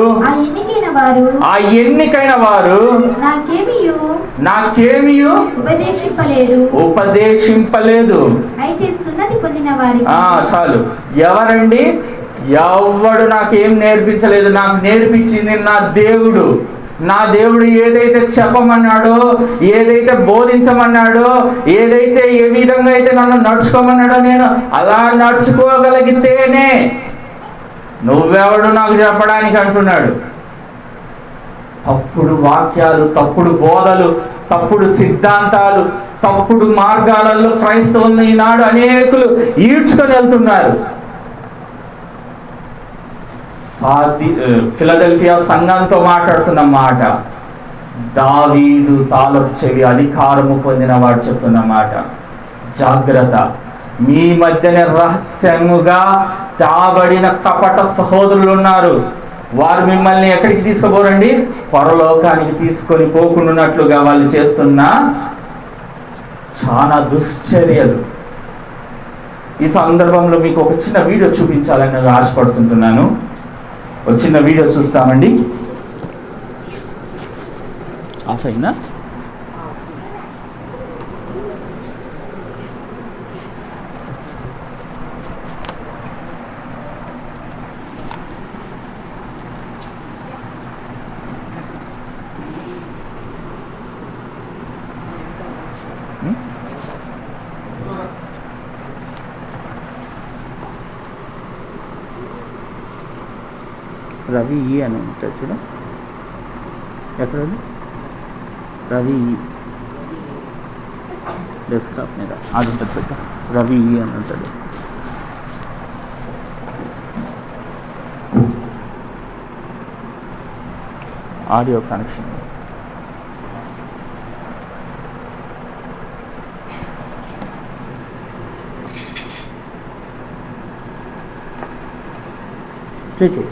ఆ ఎన్నికైన వారు నాకేమియు ఉపదేశింపలేదు. అయితే సున్నతి పొందిన వారికి. చాలు. ఎవరండి? ఎవడు నాకేం నేర్పించలేదు, నాకు నేర్పించింది నా దేవుడు. నా దేవుడు ఏదైతే చెప్పమన్నాడో, ఏదైతే బోధించమన్నాడో, ఏదైతే ఏ విధంగా అయితే నన్ను నడుచుకోమన్నాడో నేను అలా నడుచుకోగలిగితేనే నువ్వెవడు నాకు చెప్పడానికి అంటున్నాడు. తప్పుడు వాక్యాలు, తప్పుడు బోధలు, తప్పుడు సిద్ధాంతాలు, తప్పుడు మార్గాలలో క్రైస్తవులను ఈనాడు అనేకులు ఈడ్చుకొని వెళ్తున్నారు. ఫిలదెల్ఫియా సంఘంతో మాట్లాడుతున్న మాట, దావీదు తాళపు చెవి అధికారము పొందిన వాడు చెప్తున్న మాట, జాగ్రత్త. మీ మధ్యనే రహస్యముగా తాబడిన కపట సహోదరులు ఉన్నారు. వారు మిమ్మల్ని ఎక్కడికి తీసుకుపోరండి? పరలోకానికి తీసుకొని పోకున్నట్లుగా వాళ్ళు చేస్తున్న చాలా దుశ్చర్యలు. ఈ సందర్భంలో మీకు ఒక చిన్న వీడియో చూపించాలని నేను ఆశపడుతుంటున్నాను. ఒక చిన్న వీడియో చూస్తామండి. ఆఫ్ అయిందా? రవి అని ఉంటుంది చూడ, ఎక్కడ రవి డెస్క్టాప్ మీద అది ఉంటుంది పెట్ట, రవి అని ఉంటుంది. Audio connection. ప్లే చేయి.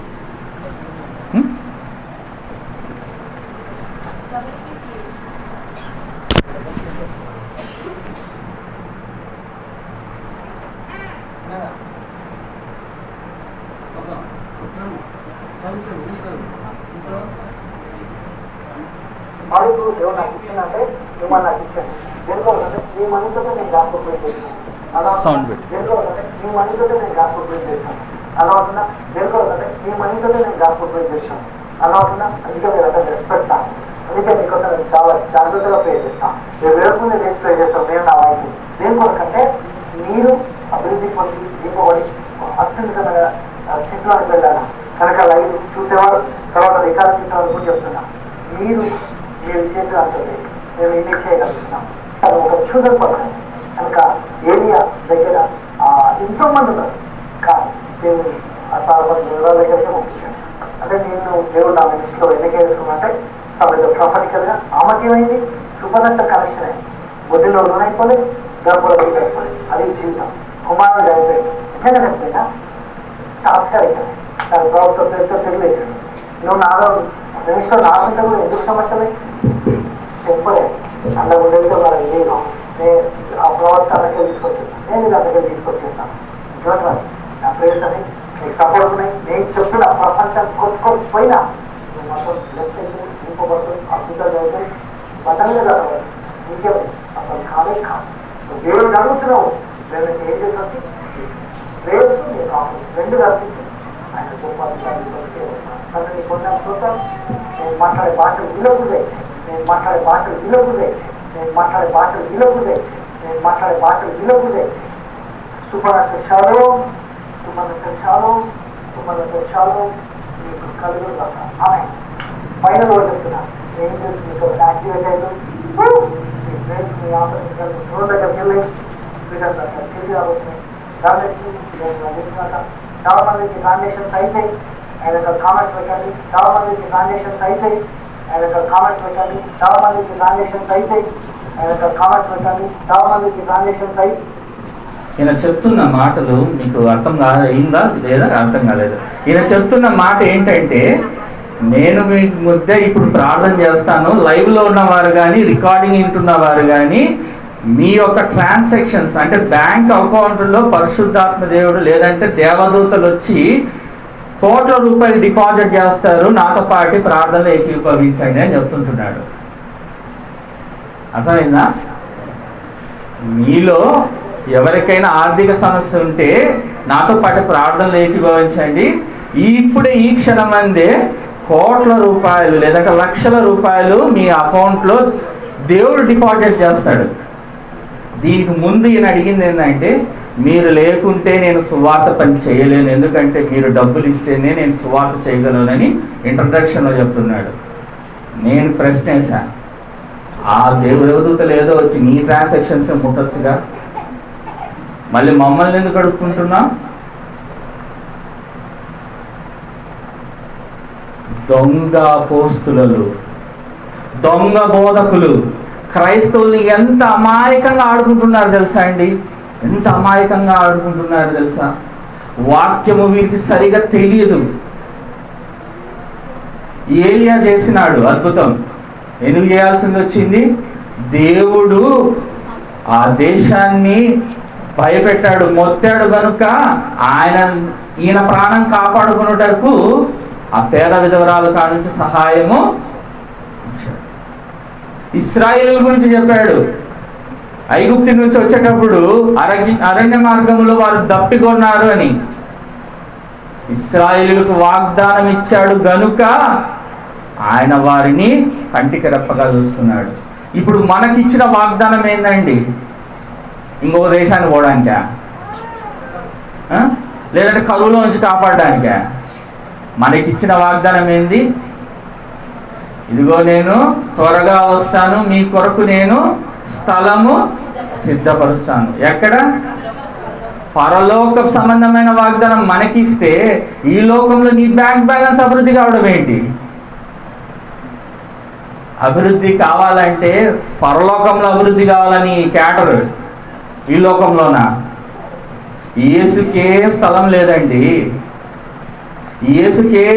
అడుగు దేవుడు నాకు ఇచ్చిందంటే మిమ్మల్ని నాకు ఇచ్చాను. దేనికోసంటే మీ మనసుతో నేను జాగ్రత్త చేశాను. అలా దేనికోసంటే మీ మనసుతో నేను జాగ్రత్త చేశాను. అలా అవుతుందా? దేనికోసంటే మీ మనసుతో నేను జాగ్రత్త చేశాను. అలా అవుతుందా? అందుకే మీరు అక్కడ రెస్పెక్ట్. అందుకే మీకోసం నేను చాలా జాగ్రత్తగా ప్రే చేస్తాను. మీరు వేరుకుని నేను ప్రే చేస్తాను. నేను నా వైపు దేనికోసంటే మీరు అభివృద్ధి పొంది దీపబడి అత్యున్నతమైన స్థితిలోకి వెళ్ళాలి కనుక లైవ్ చూసేవారు, తర్వాత రికార్డు చూసేవారు కూడా చెప్తున్నా, మీరు చేతులు అంటుంది మేము ఇది చేయగలుగుతున్నాం. అది ఒక చూడర్ పర్సన్ కనుక ఏరియా దగ్గర ఎంతో మంది ఉన్నారు. కానీ దేవుని వివరాల దగ్గరికి పంపించాను. అంటే నేను దేవుడు నా దృష్టిలో ఎందుకు వేసుకున్నాంటే సమయంలో ప్రాపర్టికల్గా ఆమత్యమైంది, సూపర్నెంటల్ కనెక్షన్ అయింది. బుద్ధిలో లోనైపోలేదు, గర్భంలో అయిపోలేదు. అది జీవితం. కుమారుడు అయిపోయింది. నిజంగా చనిపోయినా తాత్కాలికమే. దాని ప్రభుత్వం పేరుతో తెలియజేశాడు. నువ్వు నాలో నిమిషంలో నాకంటే కూడా ఎందుకు సమస్యలే చెప్పలేదు. అలా ఉండేదో మనకి నేను ఆ ప్రవర్తన అందుకే తీసుకొచ్చేస్తాను. నేను ఇది అందుకే తీసుకొచ్చేస్తాను. చూడండి నా ప్లేస్ అని నీకు సపోర్ట్ ఉన్నాయి. నేను చెప్తున్నా ప్రపంచం కొట్టుకోకపోయినా నువ్వు మొత్తం ప్లస్ అయితే ఇంకొకటి అద్భుతాలు అవుతాయి. బట్టలే కాదు ఇంకే అసలు కాదే కాదు. దేవుడు అడుగుతున్నావు నేను ఏం చేసి వచ్చి ప్రేయర్స్ నేను కావాలి రెండు కల్పించి ఆయన తండ్రిని కొన్న చూద్దాం. నేను మాట్లాడే భాషలు విలువకుదే, నేను మాట్లాడే భాషలు విలువకుదే, నేను మాట్లాడే భాషలు విలువకుదే, నేను మాట్లాడే భాషలు విలువకుదే. సుమనతో చాలు, సుమనతో చాలు, సుమనతో చాలు మీకు కలుగు ఆమె పైన రోజు చెప్తున్నా. ఏం చేసి మీకు యాక్టివేట్ అయ్యారు మీ ఫ్రెండ్స్ మీ ఆపరేషన్ చూడ దగ్గరికి వెళ్ళి వీళ్ళంతా తిరిగి రాబోతున్నాయి. చాలా మందికి ట్రాన్సాక్షన్స్ అయితాయి. ఆయన కామెంట్స్ పెట్టండి. చాలా మందికి ట్రాన్సాక్షన్స్ అయితాయి. ఆయన కామెంట్స్ పెట్టండి. చాలా మందికి ట్రాన్సాక్షన్స్ అయితాయి. ఆయన కామెంట్స్ పెట్టండి. చాలా మందికి ట్రాన్సాక్షన్స్ అయి. ఈయన చెప్తున్న మాటలు మీకు అర్థం అయిందా లేదా? అర్థం కాలేదు. ఈయన చెప్తున్న మాట ఏంటంటే, నేను మీ మధ్య ఇప్పుడు ప్రార్థన చేస్తాను. లైవ్లో ఉన్నవారు కానీ రికార్డింగ్ వింటున్నవారు కానీ మీ యొక్క ట్రాన్సాక్షన్స్ అంటే బ్యాంక్ అకౌంట్లో పరిశుద్ధాత్మ దేవుడు లేదంటే దేవదూతలు వచ్చి కోట్ల రూపాయలు డిపాజిట్ చేస్తారు, నాతో పాటు ప్రార్థనలు ఏకీభవించండి అని చెప్తుంటున్నాడు. అర్థమైందా? మీలో ఎవరికైనా ఆర్థిక సమస్య ఉంటే నాతో పాటు ప్రార్థనలు ఏకీభవించండి. ఇప్పుడే ఈ క్షణమందే కోట్ల రూపాయలు లేదంటే లక్షల రూపాయలు మీ అకౌంట్లో దేవుడు డిపాజిట్ చేస్తాడు. దీనికి ముందు ఈయన అడిగింది ఏంటంటే, మీరు లేకుంటే నేను సువార్త పని చేయలేను, ఎందుకంటే మీరు డబ్బులు ఇస్తేనే నేను సువార్త చేయగలనని ఇంట్రడక్షన్లో చెప్తున్నాడు. నేను ప్రశ్న వేశాను, ఆ దేవుడు దేవదూతలు ఏదో వచ్చి నీ ట్రాన్సాక్షన్స్ ముట్టొచ్చుగా, మళ్ళీ మమ్మల్ని ఎందుకు అడుక్కుంటున్నా? దొంగ అపోస్తులు, దొంగ బోధకులు క్రైస్తవుల్ని ఎంత అమాయకంగా ఆడుకుంటున్నారు తెలుసా అండి? ఎంత అమాయకంగా ఆడుకుంటున్నారు తెలుసా? వాక్యము వీరికి సరిగా తెలియదు. ఏలియా చేసినాడు అద్భుతం. ఎందుకు చేయాల్సింది వచ్చింది? దేవుడు ఆ దేశాన్ని భయపెట్టాడు, మొత్తాడు కనుక ఈయన ప్రాణం కాపాడుకున్నటకు ఆ పేద విధవరాలు కానుంచి సహాయము ఇచ్చాడు. ఇశ్రాయేలు గురించి చెప్పాడు. ఐగుప్తు నుంచి వచ్చేటప్పుడు అరణ్య మార్గంలో వారు దప్పికొన్నారు అని ఇశ్రాయేలుకు వాగ్దానం ఇచ్చాడు గనుక ఆయన వారిని కంటికి రెప్పగా చూస్తున్నాడు. ఇప్పుడు మనకిచ్చిన వాగ్దానం ఏందండి? ఇంకో దేశానికి పోవడానికా, లేదంటే కరువులో నుంచి కాపాడడానికా? మనకిచ్చిన వాగ్దానం ఏంది? ఇదిగో నేను త్వరగా వస్తాను, మీ కొరకు నేను స్థలము సిద్ధపరుస్తాను. ఎక్కడ? పరలోక సంబంధమైన వాగ్దానం మనకిస్తే ఈ లోకంలో నీ బ్యాంక్ బ్యాలెన్స్ అభివృద్ధి కావడం ఏంటి? అభివృద్ధి కావాలంటే పరలోకంలో అభివృద్ధి కావాలని క్యాటర్, ఈ లోకంలోనా? యేసుకే స్థలం లేదండి, యేసుకే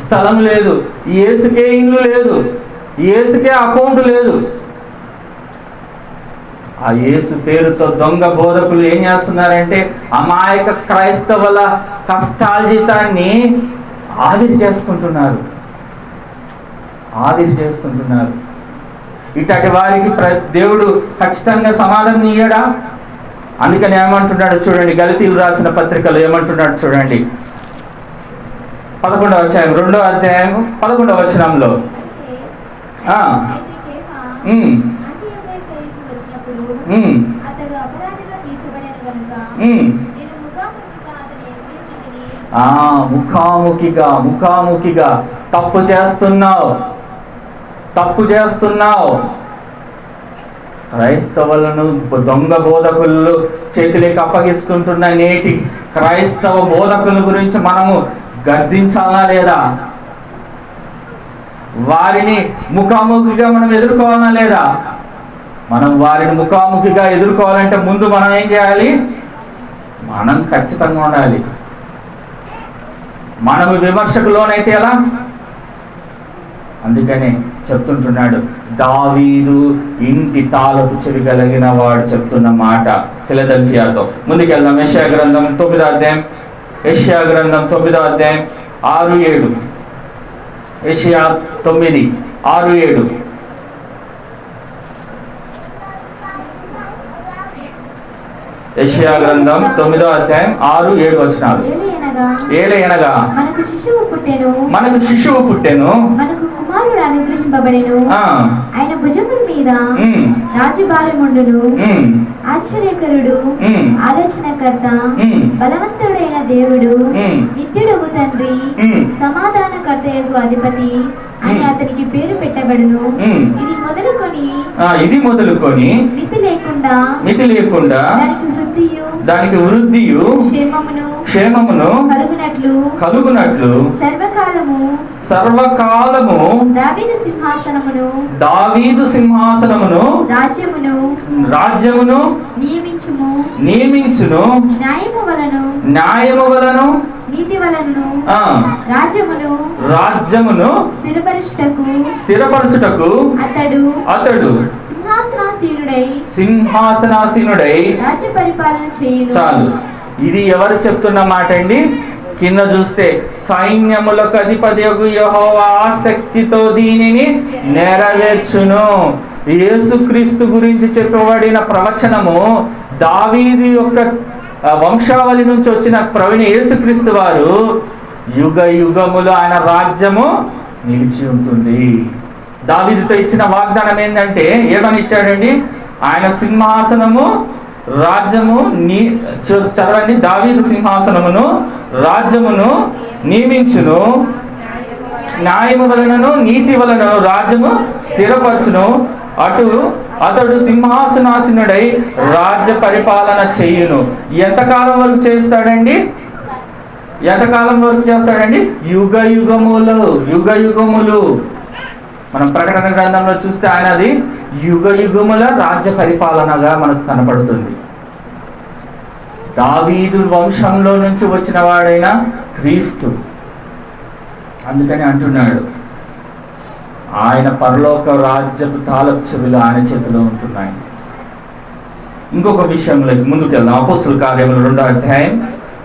స్థలం లేదు, యేసుకే ఇల్లు లేదు, యేసుకే అకౌంట్ లేదు. ఆ యేసు పేరుతో దొంగ బోధకులు ఏం చేస్తున్నారంటే అమాయక క్రైస్తవుల కష్టార్జితాన్ని ఆవిరి చేస్తుంటున్నారు. ఇట్లాంటి వారికి దేవుడు ఖచ్చితంగా సమాధానం ఇయ్యడా? అందుకని ఏమంటున్నాడు చూడండి, గలతీయులు రాసిన పత్రికలో ఏమంటున్నాడు చూడండి, 11వ అధ్యాయం 2వ అధ్యాయం 11వ వచనంలో ముఖాముఖిగా తప్పు చేస్తున్నావు. క్రైస్తవులను దొంగ బోధకులు చేతులకు అప్పగిస్తుంటున్న నేటి క్రైస్తవ బోధకుల గురించి మనము గర్దించాలా లేదా? వారిని ముఖాముఖిగా మనం ఎదుర్కోవాలా లేదా? మనం వారిని ముఖాముఖిగా ఎదుర్కోవాలంటే ముందు మనం ఏం చేయాలి? మనం ఖచ్చితంగా ఉండాలి. మనము విమర్శకు లోనైతే ఎలా? అందుకనే చెప్తుంటున్నాడు, దావీదు ఇంటి తాళపు చెవిగలిగిన వాడు చెప్తున్న మాట ఫిలదెల్ఫియాతో. ముందుకెళ్దాం. యెషయా గ్రంథం 9వ అధ్యాయం, యెషయా గ్రంథం 9వ అధ్యాయం 6-7. యెషయా 9:6-7. యెషయా గ్రంథం 9వ అధ్యాయం 6-7 వచనాలు. ఏలయనగా మనకు శిశువు పుట్టెను, మనకు కుమారుడు అనుగ్రహింపబడెను, ఆయన భుజముల మీద రాజభారముండును, ఆశ్చర్యకరుడు, ఆలోచనకర్త, బలవంతుడైన దేవుడు, నిత్యుడగు తండ్రి, సమాధానకర్తయగు అధిపతి అని అతనికి పేరు పెట్టబడును. ఇది మొదలుకొని మితి లేకుండా దానికి వృద్ధియు క్షేమమును కలుగునట్లు సర్వకాలము దావీదు సింహాసనమును రాజ్యమును నియమించును, న్యాయము వలను నీతి వలన రాజ్యమును స్థిరపరచుటకు అతడు సింహాసనాసీనుడై రాజ్య పరిపాలన చేయును. చాలు. ఇది ఎవరు చెప్తున్న మాట అండి? కింద చూస్తే సైన్యములకు అధిపతియగు యెహోవా ఆసక్తితో దీనిని నెరవేర్చును. యేసుక్రీస్తు గురించి చెప్పబడిన ప్రవచనము దావీదు యొక్క వంశావళి నుంచి వచ్చిన ప్రవీణ యేసుక్రీస్తు వారు యుగ యుగములు ఆయన రాజ్యము నిలిచి ఉంటుంది. దావీదుతో ఇచ్చిన వాగ్దానం ఏంటంటే ఏమని ఇచ్చాడండి? ఆయన సింహాసనము రాజ్యము చదవండి. దావీదు సింహాసనమును రాజ్యమును నియమించును, న్యాయము వలనను నీతి వలనను రాజ్యము స్థిరపరచును. అతడు సింహాసనాసీనుడై రాజ్య పరిపాలన చేయును. ఎంతకాలం వరకు చేస్తాడండి? ఎంతకాలం వరకు చేస్తాడండి? యుగ యుగములు, యుగ యుగములు. మనం ప్రకటన గ్రంథంలో చూస్తే ఆయనది యుగ యుగముల రాజ్య పరిపాలనగా మనకు కనపడుతుంది. దావీదు వంశంలో నుంచి వచ్చిన వాడైన క్రీస్తు. అందుకని అంటున్నాడు, ఆయన పరలోక రాజ్యపు తాళపు చెవులు ఆయన చేతిలో ఉంటున్నాయి. ఇంకొక విషయంలోకి ముందుకెళ్దాం. అపోస్తుల కార్యములు 2వ అధ్యాయం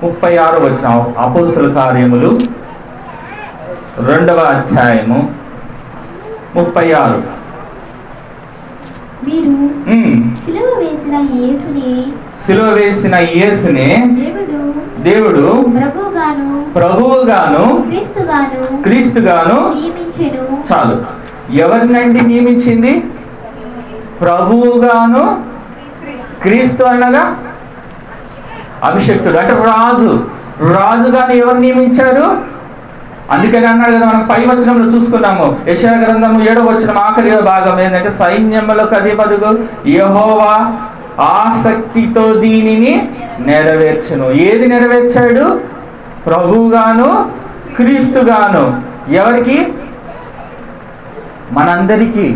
36 వచనం. అపోస్తుల కార్యములు 2వ అధ్యాయము 36. మీరు సిలువ వేసిన యేసునే దేవుడు ప్రభువుగాను క్రీస్తుగాను నియమించెను. చాలు. ఎవరినండి నియమించింది? ప్రభువుగాను. క్రీస్తు అనగా అభిషక్తుడు, అంటే రాజుగాను ఎవరు నియమించారు? అందుకని అన్నాడు కదా, మనం పై వచనంలో చూసుకున్నాము. యెషయా గ్రంథము 7వ వచనం ఆఖరి భాగం ఏంటంటే సైన్యములకు అధిపతియగు యెహోవా ఆసక్తితో దీనిని నెరవేర్చును. ఏది నెరవేర్చాడు? ప్రభువుగాను క్రీస్తుగాను. ఎవరికి? మనందరికీ.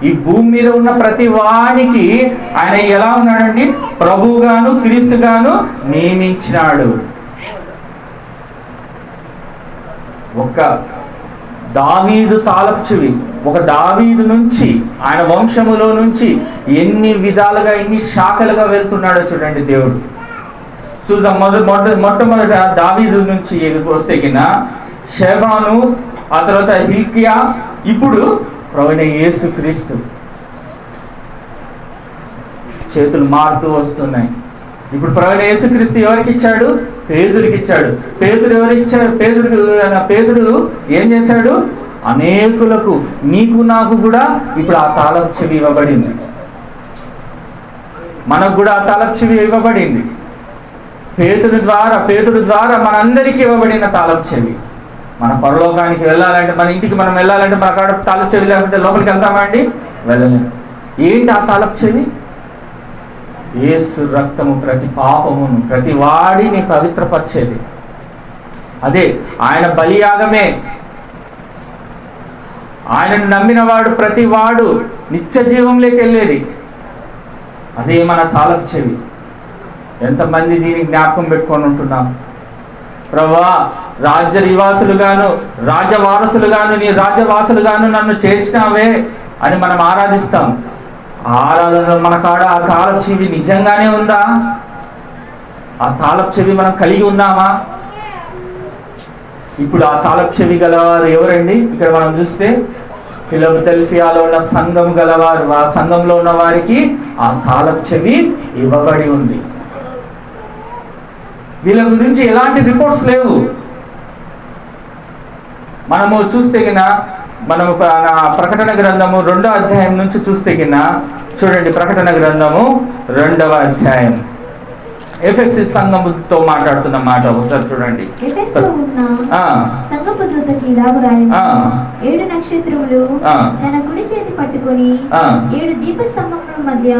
ఈ భూమి మీద ఉన్న ప్రతి వానికి ఆయన ఎలా ఉన్నాడండి? ప్రభువుగాను క్రీస్తుగాను నియమించినాడు. ఒక దావీదు తాళపు చెవి, ఒక దావీదు నుంచి ఆయన వంశములో నుంచి ఎన్ని విధాలుగా ఎన్ని శాఖలుగా వెళ్తున్నాడో చూడండి దేవుడు. చూద్దాం. మొట్టమొదట దావీదు నుంచి వస్తే కింద షెబాను, ఆ తర్వాత హిల్కియా, ఇప్పుడు ప్రవీణ యేసుక్రీస్తు. చేతులు మారుతూ వస్తున్నాయి. ఇప్పుడు ప్రవీణ యేసుక్రీస్తు ఎవరికి ఇచ్చాడు? పేతురికి ఇచ్చాడు. పేతురు ఎవరికి ఇచ్చాడు? పేతురు ఏం చేశాడు? అనేకులకు, నీకు నాకు కూడా ఇప్పుడు ఆ తాళపు చెవి ఇవ్వబడింది. మనకు కూడా ఆ తాళపు చెవి ఇవ్వబడింది. పేతురు ద్వారా మనందరికీ ఇవ్వబడిన తాళపు చెవి. మన పరలోకానికి వెళ్ళాలంటే, మన ఇంటికి మనం వెళ్ళాలంటే మన కాడ తాళపు చెవి లేకుంటే లోపలికి వెళ్తామా అండి? వెళ్ళలేము. ఏంటి ఆ తాళపు చెవి? యేసు రక్తము ప్రతి పాపమును, ప్రతి వాడిని పవిత్రపరిచేది. అదే ఆయన బలియాగమే. ఆయనను నమ్మిన వాడు ప్రతి వాడు నిత్య జీవంలోకి వెళ్ళేది. అదే మన తాళపు చెవి. ఎంతమంది దీన్ని జ్ఞాపకం పెట్టుకొని ఉంటున్నాం? ప్రభువా, రాజ్య నివాసులుగాను రాజవారసులుగాను నీ రాజ్యవాసులుగాను నన్ను చేర్చినావే అని మనం ఆరాధిస్తాం. ఆరాధనలో మన కాడ ఆ తాళపు చెవి నిజంగానే ఉందా? ఆ తాళపు చెవి మనం కలిగి ఉన్నామా? ఇప్పుడు ఆ తాళపు చెవి గలవారు ఎవరండి? ఇక్కడ మనం చూస్తే ఫిలదెల్ఫియాలో ఉన్న సంఘం గలవారు, ఆ సంఘంలో ఉన్న వారికి ఆ తాళపు చెవి ఇవ్వబడి ఉంది. వీళ్ళ గురించి ఎలాంటి రిపోర్ట్స్ లేవు. మనము చూస్తే కింద మనము ప్రకటన గ్రంథము 2వ అధ్యాయం నుంచి చూస్తే కింద చూడండి. ప్రకటన గ్రంథము 2వ అధ్యాయం ఎఫెసీ సంఘముతో మాట్లాడుతున్న మాట ఒకసారి చూడండి. 7 నక్షత్రములు తన కుడి చేతి పట్టుకొని 7 దీపస్తంభముల మధ్య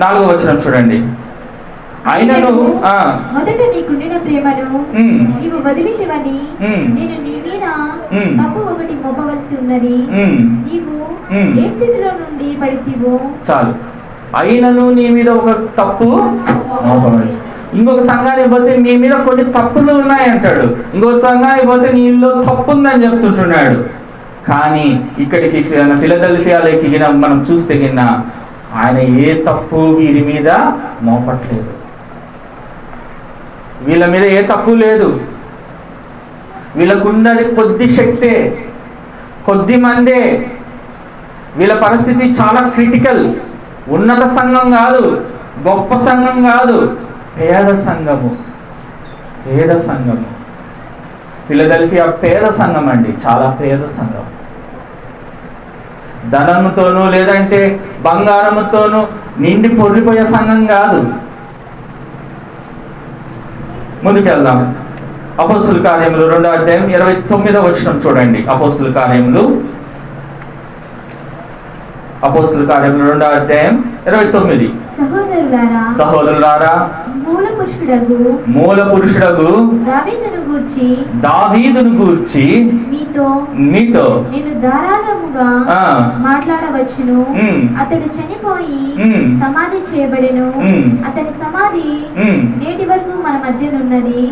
4వ వచనం చూడండి. ఆయనను మొదట నీకుండిన ప్రేమను నీవు వదిలితివని నేను నీ మీద తప్పు ఒకటి మోపవలసి ఉన్నది. నీవు ఏ స్థితిలో నుండి పడితివో చాలు. అయినను నీ మీద ఒక తప్పు మోపవలసి. ఇంకొక సంఘానికి పోతే నీ మీద కొన్ని తప్పులు ఉన్నాయంటాడు. ఇంకొక సంఘానికి పోతే నీలో తప్పు ఉందని చెప్తుంటున్నాడు. కానీ ఇక్కడికి ఫిలదెల్ఫియాలోకి మనం చూస్తే కింద ఆయన ఏ తప్పు వీరి మీద మోపట్లేదు. వీళ్ళ మీద ఏ తప్పు లేదు. వీళ్ళకున్నది కొద్ది శక్తే, కొద్ది మందే. వీళ్ళ పరిస్థితి చాలా క్రిటికల్. ఉన్నత సంఘం కాదు, గొప్ప సంఘం కాదు, పేద సంఘము. పేద సంఘము. ఫిలదెల్ఫియా పేద సంఘం అండి, చాలా పేద సంఘం. ధనముతోనూ లేదంటే బంగారముతోనూ నిండి పొర్లిపోయే సంఘం కాదు. ముందుకెళ్దాం. అపోస్తుల కార్యములు 2వ అధ్యాయం 29వ వచనం చూడండి. అపోస్తుల కార్యములు 2వ అధ్యాయం 29. సహోదరులారా, మూల పురుషుడగు దావీదును గూర్చి మీతో నేను ధారాళముగా మాట్లాడవచ్చును. అతడు చనిపోయి సమాధి చేయబడెను. అతని సమాధి నేటి వరకు మన మధ్యనున్నది.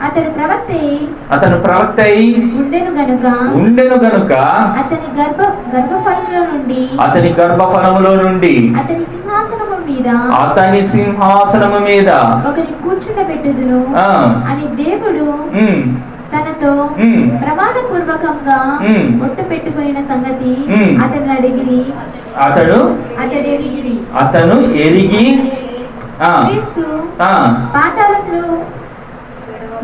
అతడు ప్రవక్త అయి ఉండెను గనుక అతని గర్భఫలములో నుండి అతని సింహాసనము మీద ఒకరి కూర్చుండబెట్టుదును అని దేవుడు తనతో ప్రమాణపూర్వకంగా ఒట్టు పెట్టుకున్న సంగతి అతడు ఎరిగి క్రీస్తు పాతాళంలో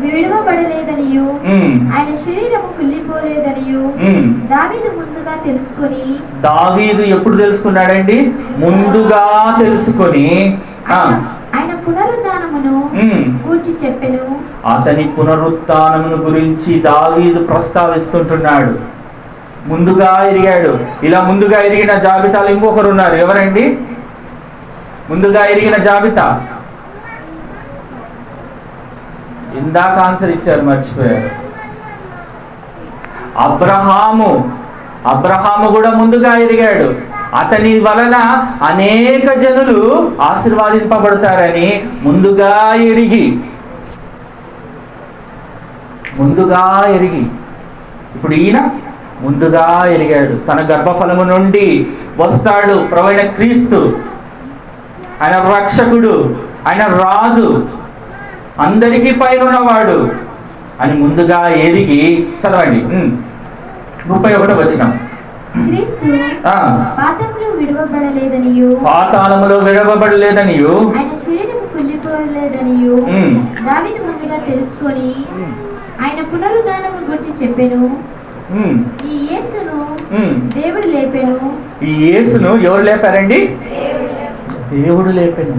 విడవబడలేదనియు ఆయన శరీరము కుళ్ళిపోలేదనియు దావీదు ముందుగా తెలుసుకొని. దావీదు ఎప్పుడు తెలుసుకున్నాడండి? ముందుగా తెలుసుకొని ఆయన పునరుద్ధానమును గూర్చి చెప్పెను. అతని పునరుత్థానమును గురించి దావీదు ప్రస్తావిస్తుంటున్నాడు. ముందుగా ఎరిగాడు. ఇలా ముందుగా ఎరిగిన జాబితాలు ఇంకొకరు ఉన్నారు. ఎవరండి ముందుగా ఎరిగిన జాబితా? ఇందాక ఆన్సర్ ఇచ్చారు, మర్చిపోయారు. అబ్రహాము కూడా ముందుగా ఎరిగాడు. అతని వలన అనేక జనులు ఆశీర్వాదింపబడతారని ముందుగా ఎరిగి ఇప్పుడు ఈయన ముందుగా ఎరిగాడు. తన గర్భఫలము నుండి వస్తాడు ప్రభువైన క్రీస్తు. ఆయన రక్షకుడు, ఆయన రాజు, అందరికీ పైనున్నవాడు అని ముందుగా ఎరిగి. చదవండి 31వ వచనం. క్రీస్తు పాతాళములో విడవబడలేదనియు ఆయన శరీరము కుళ్ళిపోలేదనియు దావీదు ముందుగా తెలుసుకొని ఆయన పునరుద్ధానము గురించి చెప్పెను. ఈ యేసును దేవుడు లేపెను. ఈ యేసును ఎవరు లేపారండి? దేవుడు లేపెను.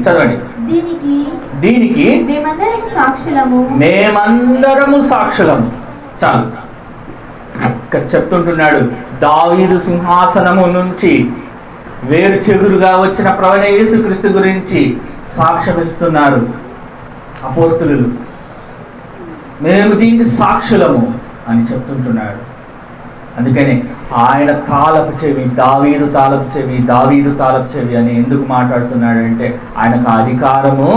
చదవండి. దీనికి మేమందరము సాక్షులము. చాలు. ఇక్కడ చెప్తుంటున్నాడు, దావీదు సింహాసనము నుంచి వేరు చెగురుగా వచ్చిన ప్రభువైన యేసుక్రీస్తు గురించి సాక్ష్యమిస్తున్నారు అపోస్తలులు. మేము దీనికి సాక్షులము అని చెప్తుంటున్నాడు. అందుకని ఆయన తాళపు చెవి, దావీదు తాళపు చెవి అని ఎందుకు మాట్లాడుతున్నాడంటే ఆయనకు అధికారము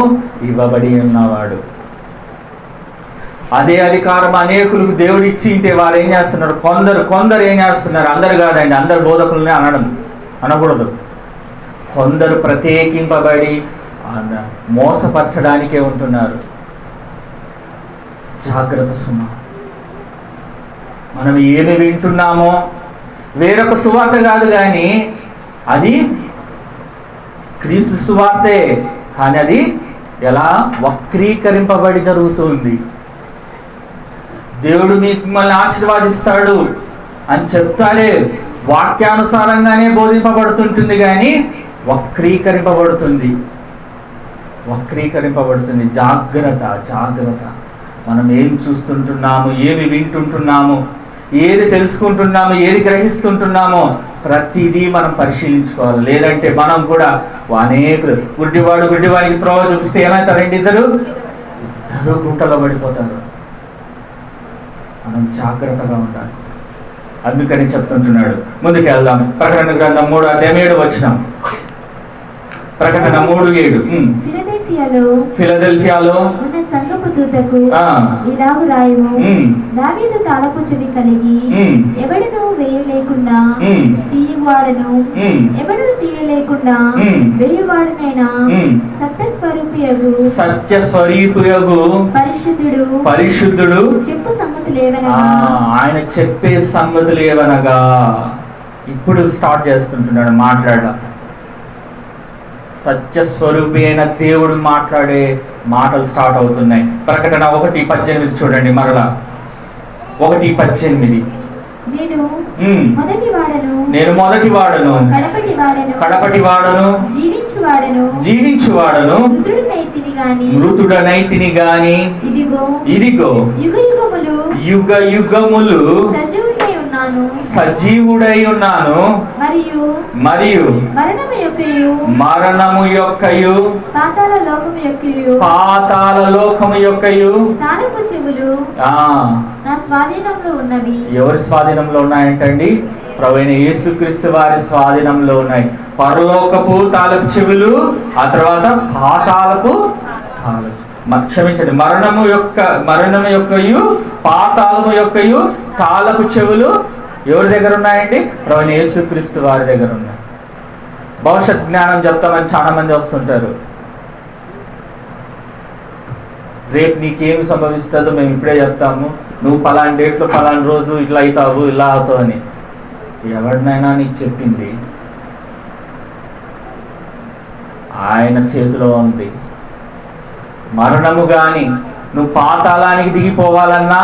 ఇవ్వబడి ఉన్నవాడు. అదే అధికారం అనేకులకు దేవుడు ఇచ్చి ఉంటే వారు ఏం చేస్తున్నారు? కొందరు ఏం చేస్తున్నారు? అందరు కాదండి, అందరు బోధకులనే అనకూడదు. కొందరు ప్రత్యేకింపబడి మోసపరచడానికే ఉంటున్నారు. జాగ్రత్త సుమ. మనం ఏమి వింటున్నామో వేరొక సువార్త కాదు, కానీ అది క్రీస్తు సువార్తే. కానీ అది ఎలా వక్రీకరింపబడి జరుగుతుంది. దేవుడు మిమ్మల్ని ఆశీర్వాదిస్తాడు అని చెప్తారే, వాక్యానుసారంగానే బోధింపబడుతుంటుంది, కానీ వక్రీకరింపబడుతుంది. జాగ్రత్త. మనం ఏం చూస్తుంటున్నాము, ఏమి వింటుంటున్నాము, ఏది తెలుసుకుంటున్నాము, ఏది గ్రహిస్తుంటున్నామో ప్రతిదీ మనం పరిశీలించుకోవాలి. లేదంటే మనం కూడా అనేకులు గుడ్డివాడికి త్రోవ చూపిస్తే ఏమవుతారండి? ఇద్దరు గుంటలో పడిపోతారు. మనం జాగ్రత్తగా ఉండాలి. అందుకని చెప్తుంటున్నాడు. ముందుకు వెళ్దాం. ప్రకటన గ్రంథం 3వ అధ్యాయం 7వ వచనం. ప్రకటన 3:7. ఫిలదెల్ఫియాలో ఉన్న దూతకు ఇలాగు రాయుము, దావీదు తాళపు చెవి కలిగి ఎవడును వేయలేకుండా తీయవాడను, ఎవడును తీయలేకుండా వేయవాడనైనా సత్యస్వరూపియగు పరిశుద్ధుడు చెప్పు సంగతులు ఏవనగా, ఆయన చెప్పే సంగతులు ఏవనగా. ఇప్పుడు స్టార్ట్ చేస్తుంటున్నాడు మాట్లాడ. సత్యస్వరూపి అయిన దేవుడు మాట్లాడే మాటలు స్టార్ట్ అవుతున్నాయి. ప్రకటన 1:18 చూడండి, మరలా 1:18. నేను మొదటి వాడను, కడపటి వాడను, జీవించువాడను, మృతుడనైతిని గాని ఇదిగో యుగ యుగములు సజీవుడై ఉన్నాను, మరియు మరణము యొక్కయు పాతాళ లోకము యొక్కయు నా స్వాధీనంలో ఉన్నవి. ఎవరి స్వాధీనంలో ఉన్నాయంటండి? ప్రభువైన యేసుక్రీస్తు వారి స్వాధీనంలో ఉన్నాయి. పరలోకపు తాళపు చెవులు, ఆ తర్వాత పాతాళపు క్షమించండి, మరణము యొక్కయు పాతాళము యొక్కయు తాళపు చెవులు ఎవరి దగ్గర ఉన్నాయండి? ప్రభువైన యేసుక్రీస్తు వారి దగ్గర ఉన్నాయి. భవిష్యత్ జ్ఞానం చెప్తామని చాలా మంది వస్తుంటారు. రేపు నీకేమి సంభవిస్తుందో మేము ఇప్పుడే చెప్తాము, నువ్వు పలానా డేట్లో పలానా రోజు ఇట్లా అవుతావు, ఇలా అవుతావు అని. ఎవరినైనా నీకు చెప్పింది ఆయన చేతిలో ఉంది. మరణము కానీ నువ్వు పాతాళానికి దిగిపోవాలన్నా,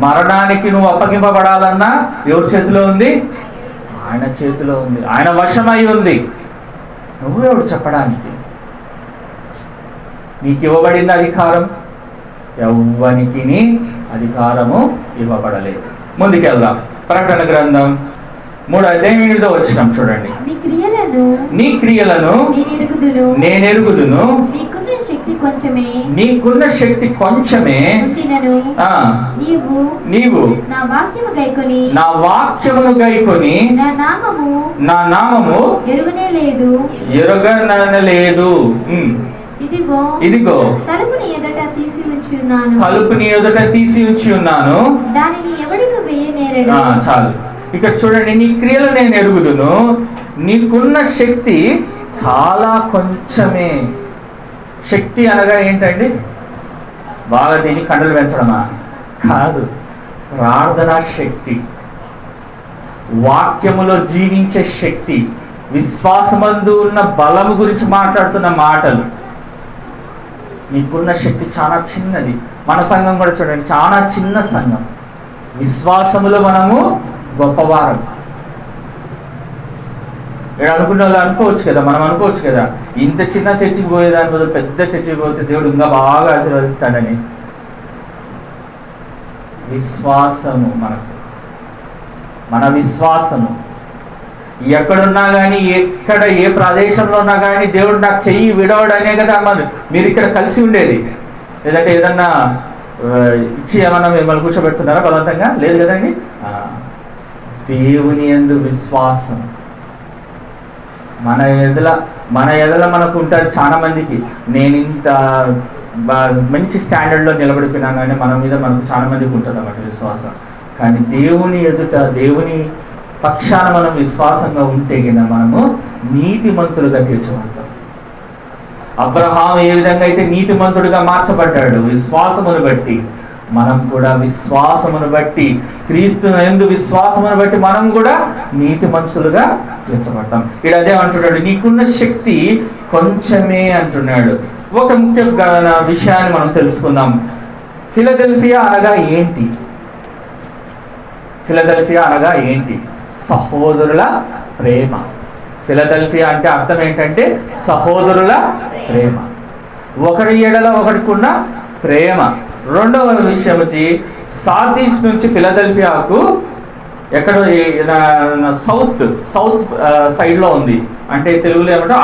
మరణానికి నువ్వు అప్పగింపబడాలన్నా ఎవరి చేతిలో ఉంది? ఆయన చేతిలో ఉంది. ఆయన వశమై ఉంది. నువ్వెవడు చెప్పడానికి? నీకు ఇవ్వబడింది అధికారం, ఎవ్వనికి అధికారము ఇవ్వబడలేదు. ముందుకెళ్దాం. ప్రకటన గ్రంథం 3:8 చూడండి. నీ క్రియలను నేనెరుగుదును, నీకున్న శక్తి కొంచెమే, నీవు నా వాక్యమును గైకొని నా నామము ఎరుగనలేదు. ఇదిగో తలుపుని ఎదుట తీసి ఉంచి ఉన్నాను, దానిని ఎవడును వేయనేరడు. చాలు. ఇక్కడ చూడండి, నీ క్రియలు నేను ఎరుగుదును, నీకున్న శక్తి చాలా కొంచెమే. శక్తి అనగా ఏంటండి? బాగా దీన్ని కండలు పెంచడమా? కాదు. ప్రార్థనా శక్తి, వాక్యములో జీవించే శక్తి, విశ్వాసమందు ఉన్న బలము గురించి మాట్లాడుతున్న మాటలు. నీకున్న శక్తి చాలా చిన్నది. మన సంఘం కూడా చూడండి, చాలా చిన్న సంఘం. విశ్వాసములో మనము గొప్పవారం. ఇక్కడ అనుకున్న వాళ్ళు అనుకోవచ్చు కదా, మనం అనుకోవచ్చు కదా, ఇంత చిన్న చర్చికి పోయేదాని బదులు పెద్ద చర్చికి పోతే దేవుడు ఇంకా బాగా ఆశీర్వదిస్తాడని. విశ్వాసము మన విశ్వాసము ఎక్కడున్నా కానీ, ఎక్కడ ఏ ప్రదేశంలో ఉన్నా కానీ దేవుడు నాకు చెయ్యి విడవడు అనే కదా మీరు ఇక్కడ కలిసి ఉండేది. లేదంటే ఏదన్నా ఇచ్చి ఏమన్నా మిమ్మల్ని కూర్చోబెడుతున్నారా బలవంతంగా? లేదు కదండి. దేవుని యందు విశ్వాసం మన ఎదల మనకు ఉంటుంది. చాలా మందికి నేను ఇంత మంచి స్టాండర్డ్లో నిలబడిపోయినాను అని మన మీద మనకు చాలా మందికి ఉంటుంది అన్నమాట విశ్వాసం. కానీ దేవుని ఎదుట, దేవుని పక్షాన మనం విశ్వాసంగా ఉంటే కింద మనము నీతిమంతులుగా తీర్చబడతాం. అబ్రహాం ఏ విధంగా అయితే నీతిమంతుడిగా మార్చబడ్డాడు విశ్వాసమును బట్టి, మనం కూడా విశ్వాసమును బట్టి, క్రీస్తును యందు విశ్వాసమును బట్టి మనం కూడా నీతిమంతులుగా తీర్చబడతాం. ఇక్కడ అదే అంటున్నాడు, నీకున్న శక్తి కొంచెమే అంటున్నాడు. ఒక ముఖ్య విషయాన్ని మనం తెలుసుకుందాం. ఫిలదెల్ఫియా అనగా ఏంటి? ఫిలదెల్ఫియా అనగా ఏంటి? సహోదరుల ప్రేమ. ఫిలదెల్ఫియా అంటే అర్థం ఏంటంటే సహోదరుల ప్రేమ, ఒకరి ఎడల ఒకరికున్న ప్రేమ. రెండవ విషయం వచ్చి సార్దీస్ నుంచి ఫిలదెల్ఫియాకు ఎక్కడో సౌత్ సైడ్లో ఉంది. అంటే తెలుగులో ఏమంటే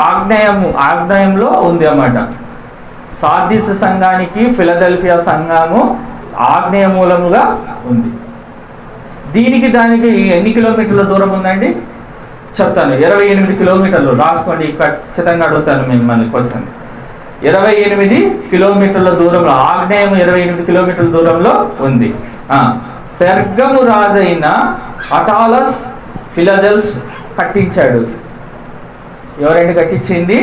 ఆగ్నేయంలో ఉంది అన్నమాట. సార్దీస్ సంఘానికి ఫిలదెల్ఫియా సంఘము ఆగ్నేయ మూలముగా ఉంది. దీనికి దానికి ఎన్ని కిలోమీటర్ల దూరం ఉందండి? చెప్తాను. 28 కిలోమీటర్లు. రాసుకోండి, ఖచ్చితంగా అడుగుతాను మిమ్మల్ని క్వశ్చన్. 28 కిలోమీటర్ల దూరంలో, ఆగ్నేయం 28 కిలోమీటర్ల దూరంలో ఉంది. పెర్గము రాజైన అటాలస్ ఫిలదెల్ఫ్ కట్టించాడు. ఎవరండి కట్టించింది?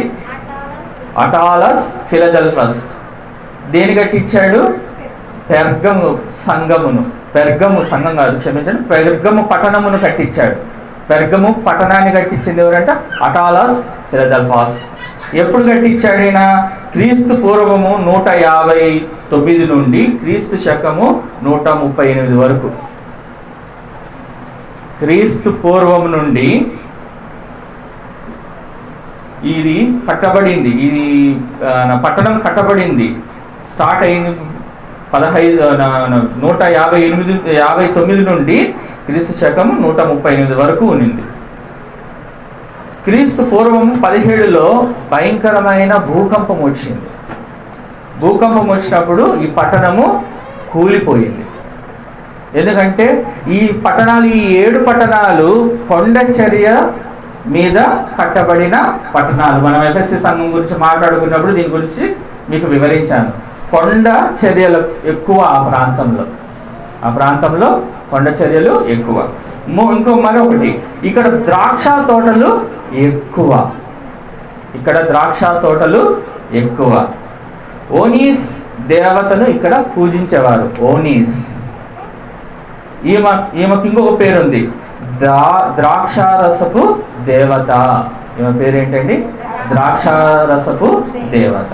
అటాలస్ ఫిలదెల్ఫస్. దేని కట్టించాడు? పెర్గము సంఘమును. పెర్గము సంఘం కాదు, క్షమించండి, పెర్గము పట్టణమును కట్టించాడు. పెర్గము పట్టణాన్ని కట్టించింది ఎవరంటే అటాలస్ ఫిలదెల్ఫస్. ఎప్పుడు కట్టించాడు ఈయన? క్రీస్తు పూర్వము 159 నుండి క్రీస్తు శకము 138 వరకు. క్రీస్తు పూర్వం నుండి ఇది కట్టబడింది. ఇది పట్టణం కట్టబడింది. స్టార్ట్ అయింది 159 నుండి క్రీస్తు శకము 138 వరకు ఉన్నింది. క్రీస్తు పూర్వం 17లో భయంకరమైన భూకంపం వచ్చింది. భూకంపం వచ్చినప్పుడు ఈ పట్టణము కూలిపోయింది. ఎందుకంటే ఈ 7 పట్టణాలు కొండ చర్య మీద కట్టబడిన పట్టణాలు. మనం ఎఫ్ఎస్సి సంఘం గురించి మాట్లాడుకున్నప్పుడు దీని గురించి మీకు వివరించాను. కొండ చర్యలు ఎక్కువ ఆ ప్రాంతంలో కొండ చర్యలు ఎక్కువ. మరొకటి, ఇక్కడ ద్రాక్ష తోటలు ఎక్కువ. ఓనీస్ దేవతను ఇక్కడ పూజించేవారు. ఓనీస్. ఈమెకి ఇంకొక పేరుంది, ద్రాక్షారసపు దేవత. ఈమె పేరేంటండి? ద్రాక్షారసపు దేవత.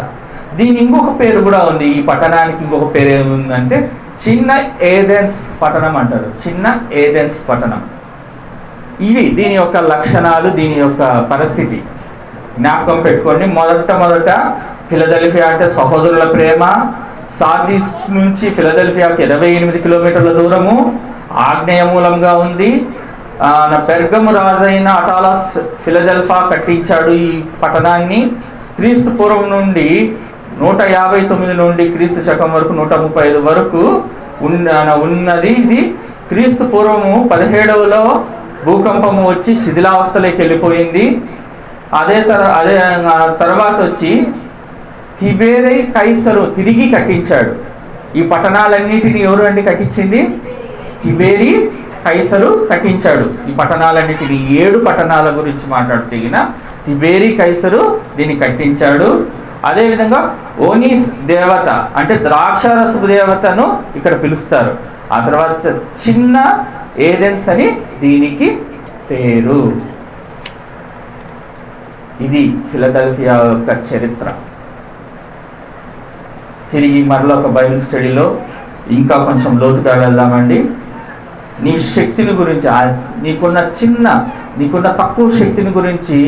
దీని ఇంకొక పేరు కూడా ఉంది. ఈ పట్టణానికి ఇంకొక పేరు ఏముందంటే చిన్న ఏథెన్స్ పట్టణం అంటారు. చిన్న ఏథెన్స్ పట్టణం. ఇవి దీని యొక్క లక్షణాలు, దీని యొక్క పరిస్థితి జ్ఞాపకం పెట్టుకోండి. మొదట ఫిలదెల్ఫియా అంటే సహోదరుల ప్రేమ. సార్దీస్ నుంచి ఫిలదెల్ఫియాకి 28 కిలోమీటర్ల దూరము, ఆగ్నేయ మూలంగా ఉంది. పెర్గము రాజైన అటాలస్ ఫిలదెల్ఫా కట్టించాడు ఈ పట్టణాన్ని. క్రీస్తు పూర్వం నుండి 159 నుండి క్రీస్తు శకం వరకు 135 వరకు ఉన్నది. ఇది క్రీస్తు పూర్వము 17లో భూకంపము వచ్చి శిథిలావస్థలోకి వెళ్ళిపోయింది. అదే తర్వాత వచ్చి తిబెరీ కైసరు తిరిగి కట్టించాడు. ఈ పట్టణాలన్నిటిని ఎవరు అండి కట్టించింది? తిబెరీ కైసరు కట్టించాడు ఈ పట్టణాలన్నిటిని. 7 పట్టణాల గురించి మాట్లాడుతూ తిబెరీ కైసరు దీన్ని కట్టించాడు. అదేవిధంగా ఓనీస్ దేవత అంటే ద్రాక్షారసపు దేవతను ఇక్కడ పిలుస్తారు. ఆ తర్వాత చిన్న ఏథెన్స్ అని దీనికి పేరు. ఇది ఫిలదెల్ఫియా యొక్క చరిత్ర. తిరిగి మరొక బైబిల్ స్టడీలో ఇంకా కొంచెం లోతుగా వెళ్దామండి. నీ శక్తిని గురించి, నీకున్న తక్కువ శక్తిని గురించి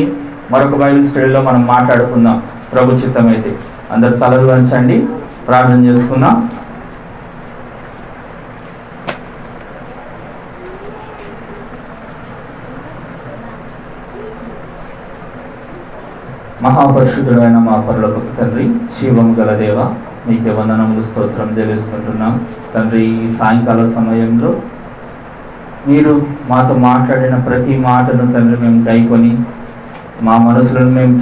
మరొక బైబిల్ స్టడీలో మనం మాట్లాడుకుందాం ప్రభు చిత్తమైతే. అందరు తలలు వంచండి, ప్రార్థన చేసుకుందాం. మహాపరిశుద్ధుడైన మా పరలోకపు తండ్రి, జీవము గల దేవ, మీకే వందనములు స్తోత్రం తెలుసుకుంటున్నాం తండ్రి. ఈ సాయంకాల సమయంలో మీరు మాతో మాట్లాడిన ప్రతి మాటను తండ్రి మేము గైకొని మా మనసులను మేము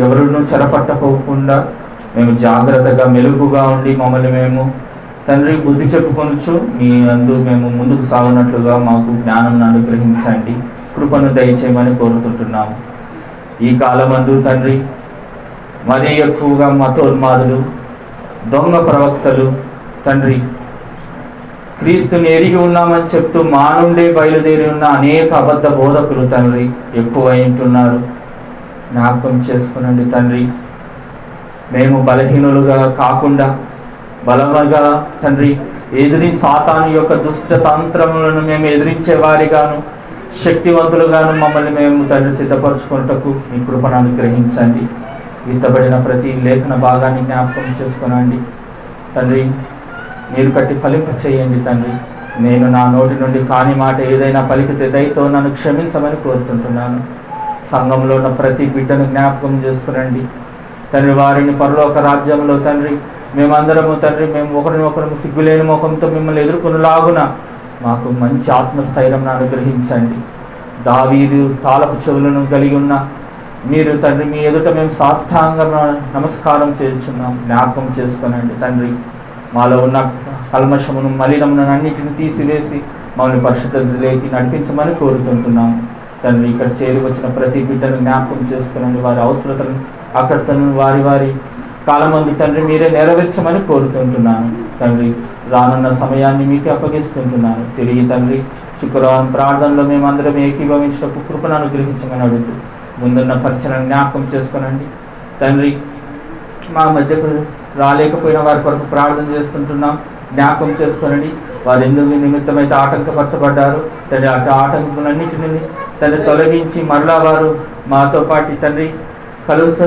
ఎవరును చెరపట్టకోకుండా మేము జాగ్రత్తగా మెలుగుగా ఉండి మమ్మల్ని మేము తండ్రి బుద్ధి చెప్పుకొనొచ్చు మీ అందు మేము ముందుకు సాగునట్లుగా మాకు జ్ఞానం అనుగ్రహించండి, కృపను దయచేయమని కోరుతుంటున్నాము. ఈ కాలమందు తండ్రి మరీ ఎక్కువగా మతోన్మాదులు, దొంగ ప్రవక్తలు తండ్రి క్రీస్తుని ఎరిగి ఉన్నామని చెప్తూ మా నుండే బయలుదేరి ఉన్న అనేక అబద్ధ బోధకులు తండ్రి ఎక్కువై ఉంటున్నారు. జ్ఞాపకం చేసుకునండి తండ్రి. మేము బలహీనులుగా కాకుండా బలముగా తండ్రి సాతాను యొక్క దుష్ట తంత్రములను మేము ఎదిరించే వారిగాను శక్తివంతులుగాను మమ్మల్ని మేము తండ్రి సిద్ధపరచుకున్నటకు మీ కృపను అనుగ్రహించండి. విత్తబడిన ప్రతి లేఖన భాగాన్ని జ్ఞాపకం చేసుకునండి తండ్రి. మీరు కట్టి ఫలింప చేయండి తండ్రి. నేను నా నోటి నుండి కాని మాట ఏదైనా పలికితే దయతో నన్ను క్షమించమని కోరుతుంటున్నాను. సంఘంలో ఉన్న ప్రతి బిడ్డను జ్ఞాపకం చేసుకునండి తండ్రి. వారిని పరలోక రాజ్యంలో తండ్రి మేమందరము తండ్రి మేము ఒకరినొకరు సిగ్గులేని ముఖంతో మిమ్మల్ని ఎదుర్కొనలాగున మాకు మంచి ఆత్మస్థైర్యం అనుగ్రహించండి. దావీదు తాళపు చెవులను కలిగి ఉన్న మీరు తండ్రి మీ ఎదుట మేము సాష్టాంగ నమస్కారం చేస్తున్నాం. జ్ఞాపకం చేసుకోనండి తండ్రి. మాలో ఉన్న కల్మషమును మలినమును అన్నిటిని తీసివేసి మమ్మల్ని పరిశుద్ధతలోకి నడిపించమని కోరుకుంటున్నాం తండ్రి. ఇక్కడ చేరి వచ్చిన ప్రతి బిడ్డను జ్ఞాపకం చేసుకునండి. వారి అవసరతలను అక్కడ వారి వారి కాలమందు తండ్రి మీరే నెరవేర్చమని కోరుతుంటున్నాను తండ్రి. రానున్న సమయాన్ని మీకు అప్పగిస్తుంటున్నాను. తిరిగి తండ్రి శుక్రవారం ప్రార్థనలో మేమందరం ఏకీభవించినప్పుడు కృపను అనుగ్రహించమని అడుగుతూ ముందున్న పరిచయం జ్ఞాపకం చేసుకోనండి తండ్రి. మా మధ్యకు రాలేకపోయిన వారి కొరకు ప్రార్థన చేస్తుంటున్నాం. జ్ఞాపకం చేసుకోనండి. వారు ఎందుకు నిమిత్తమైతే ఆటంకపరచబడ్డారు తండ్రి, అటు ఆటంకులన్నింటినీ తండ్రి తొలగించి మరలా వారు మాతో పాటు తండ్రి కలుసు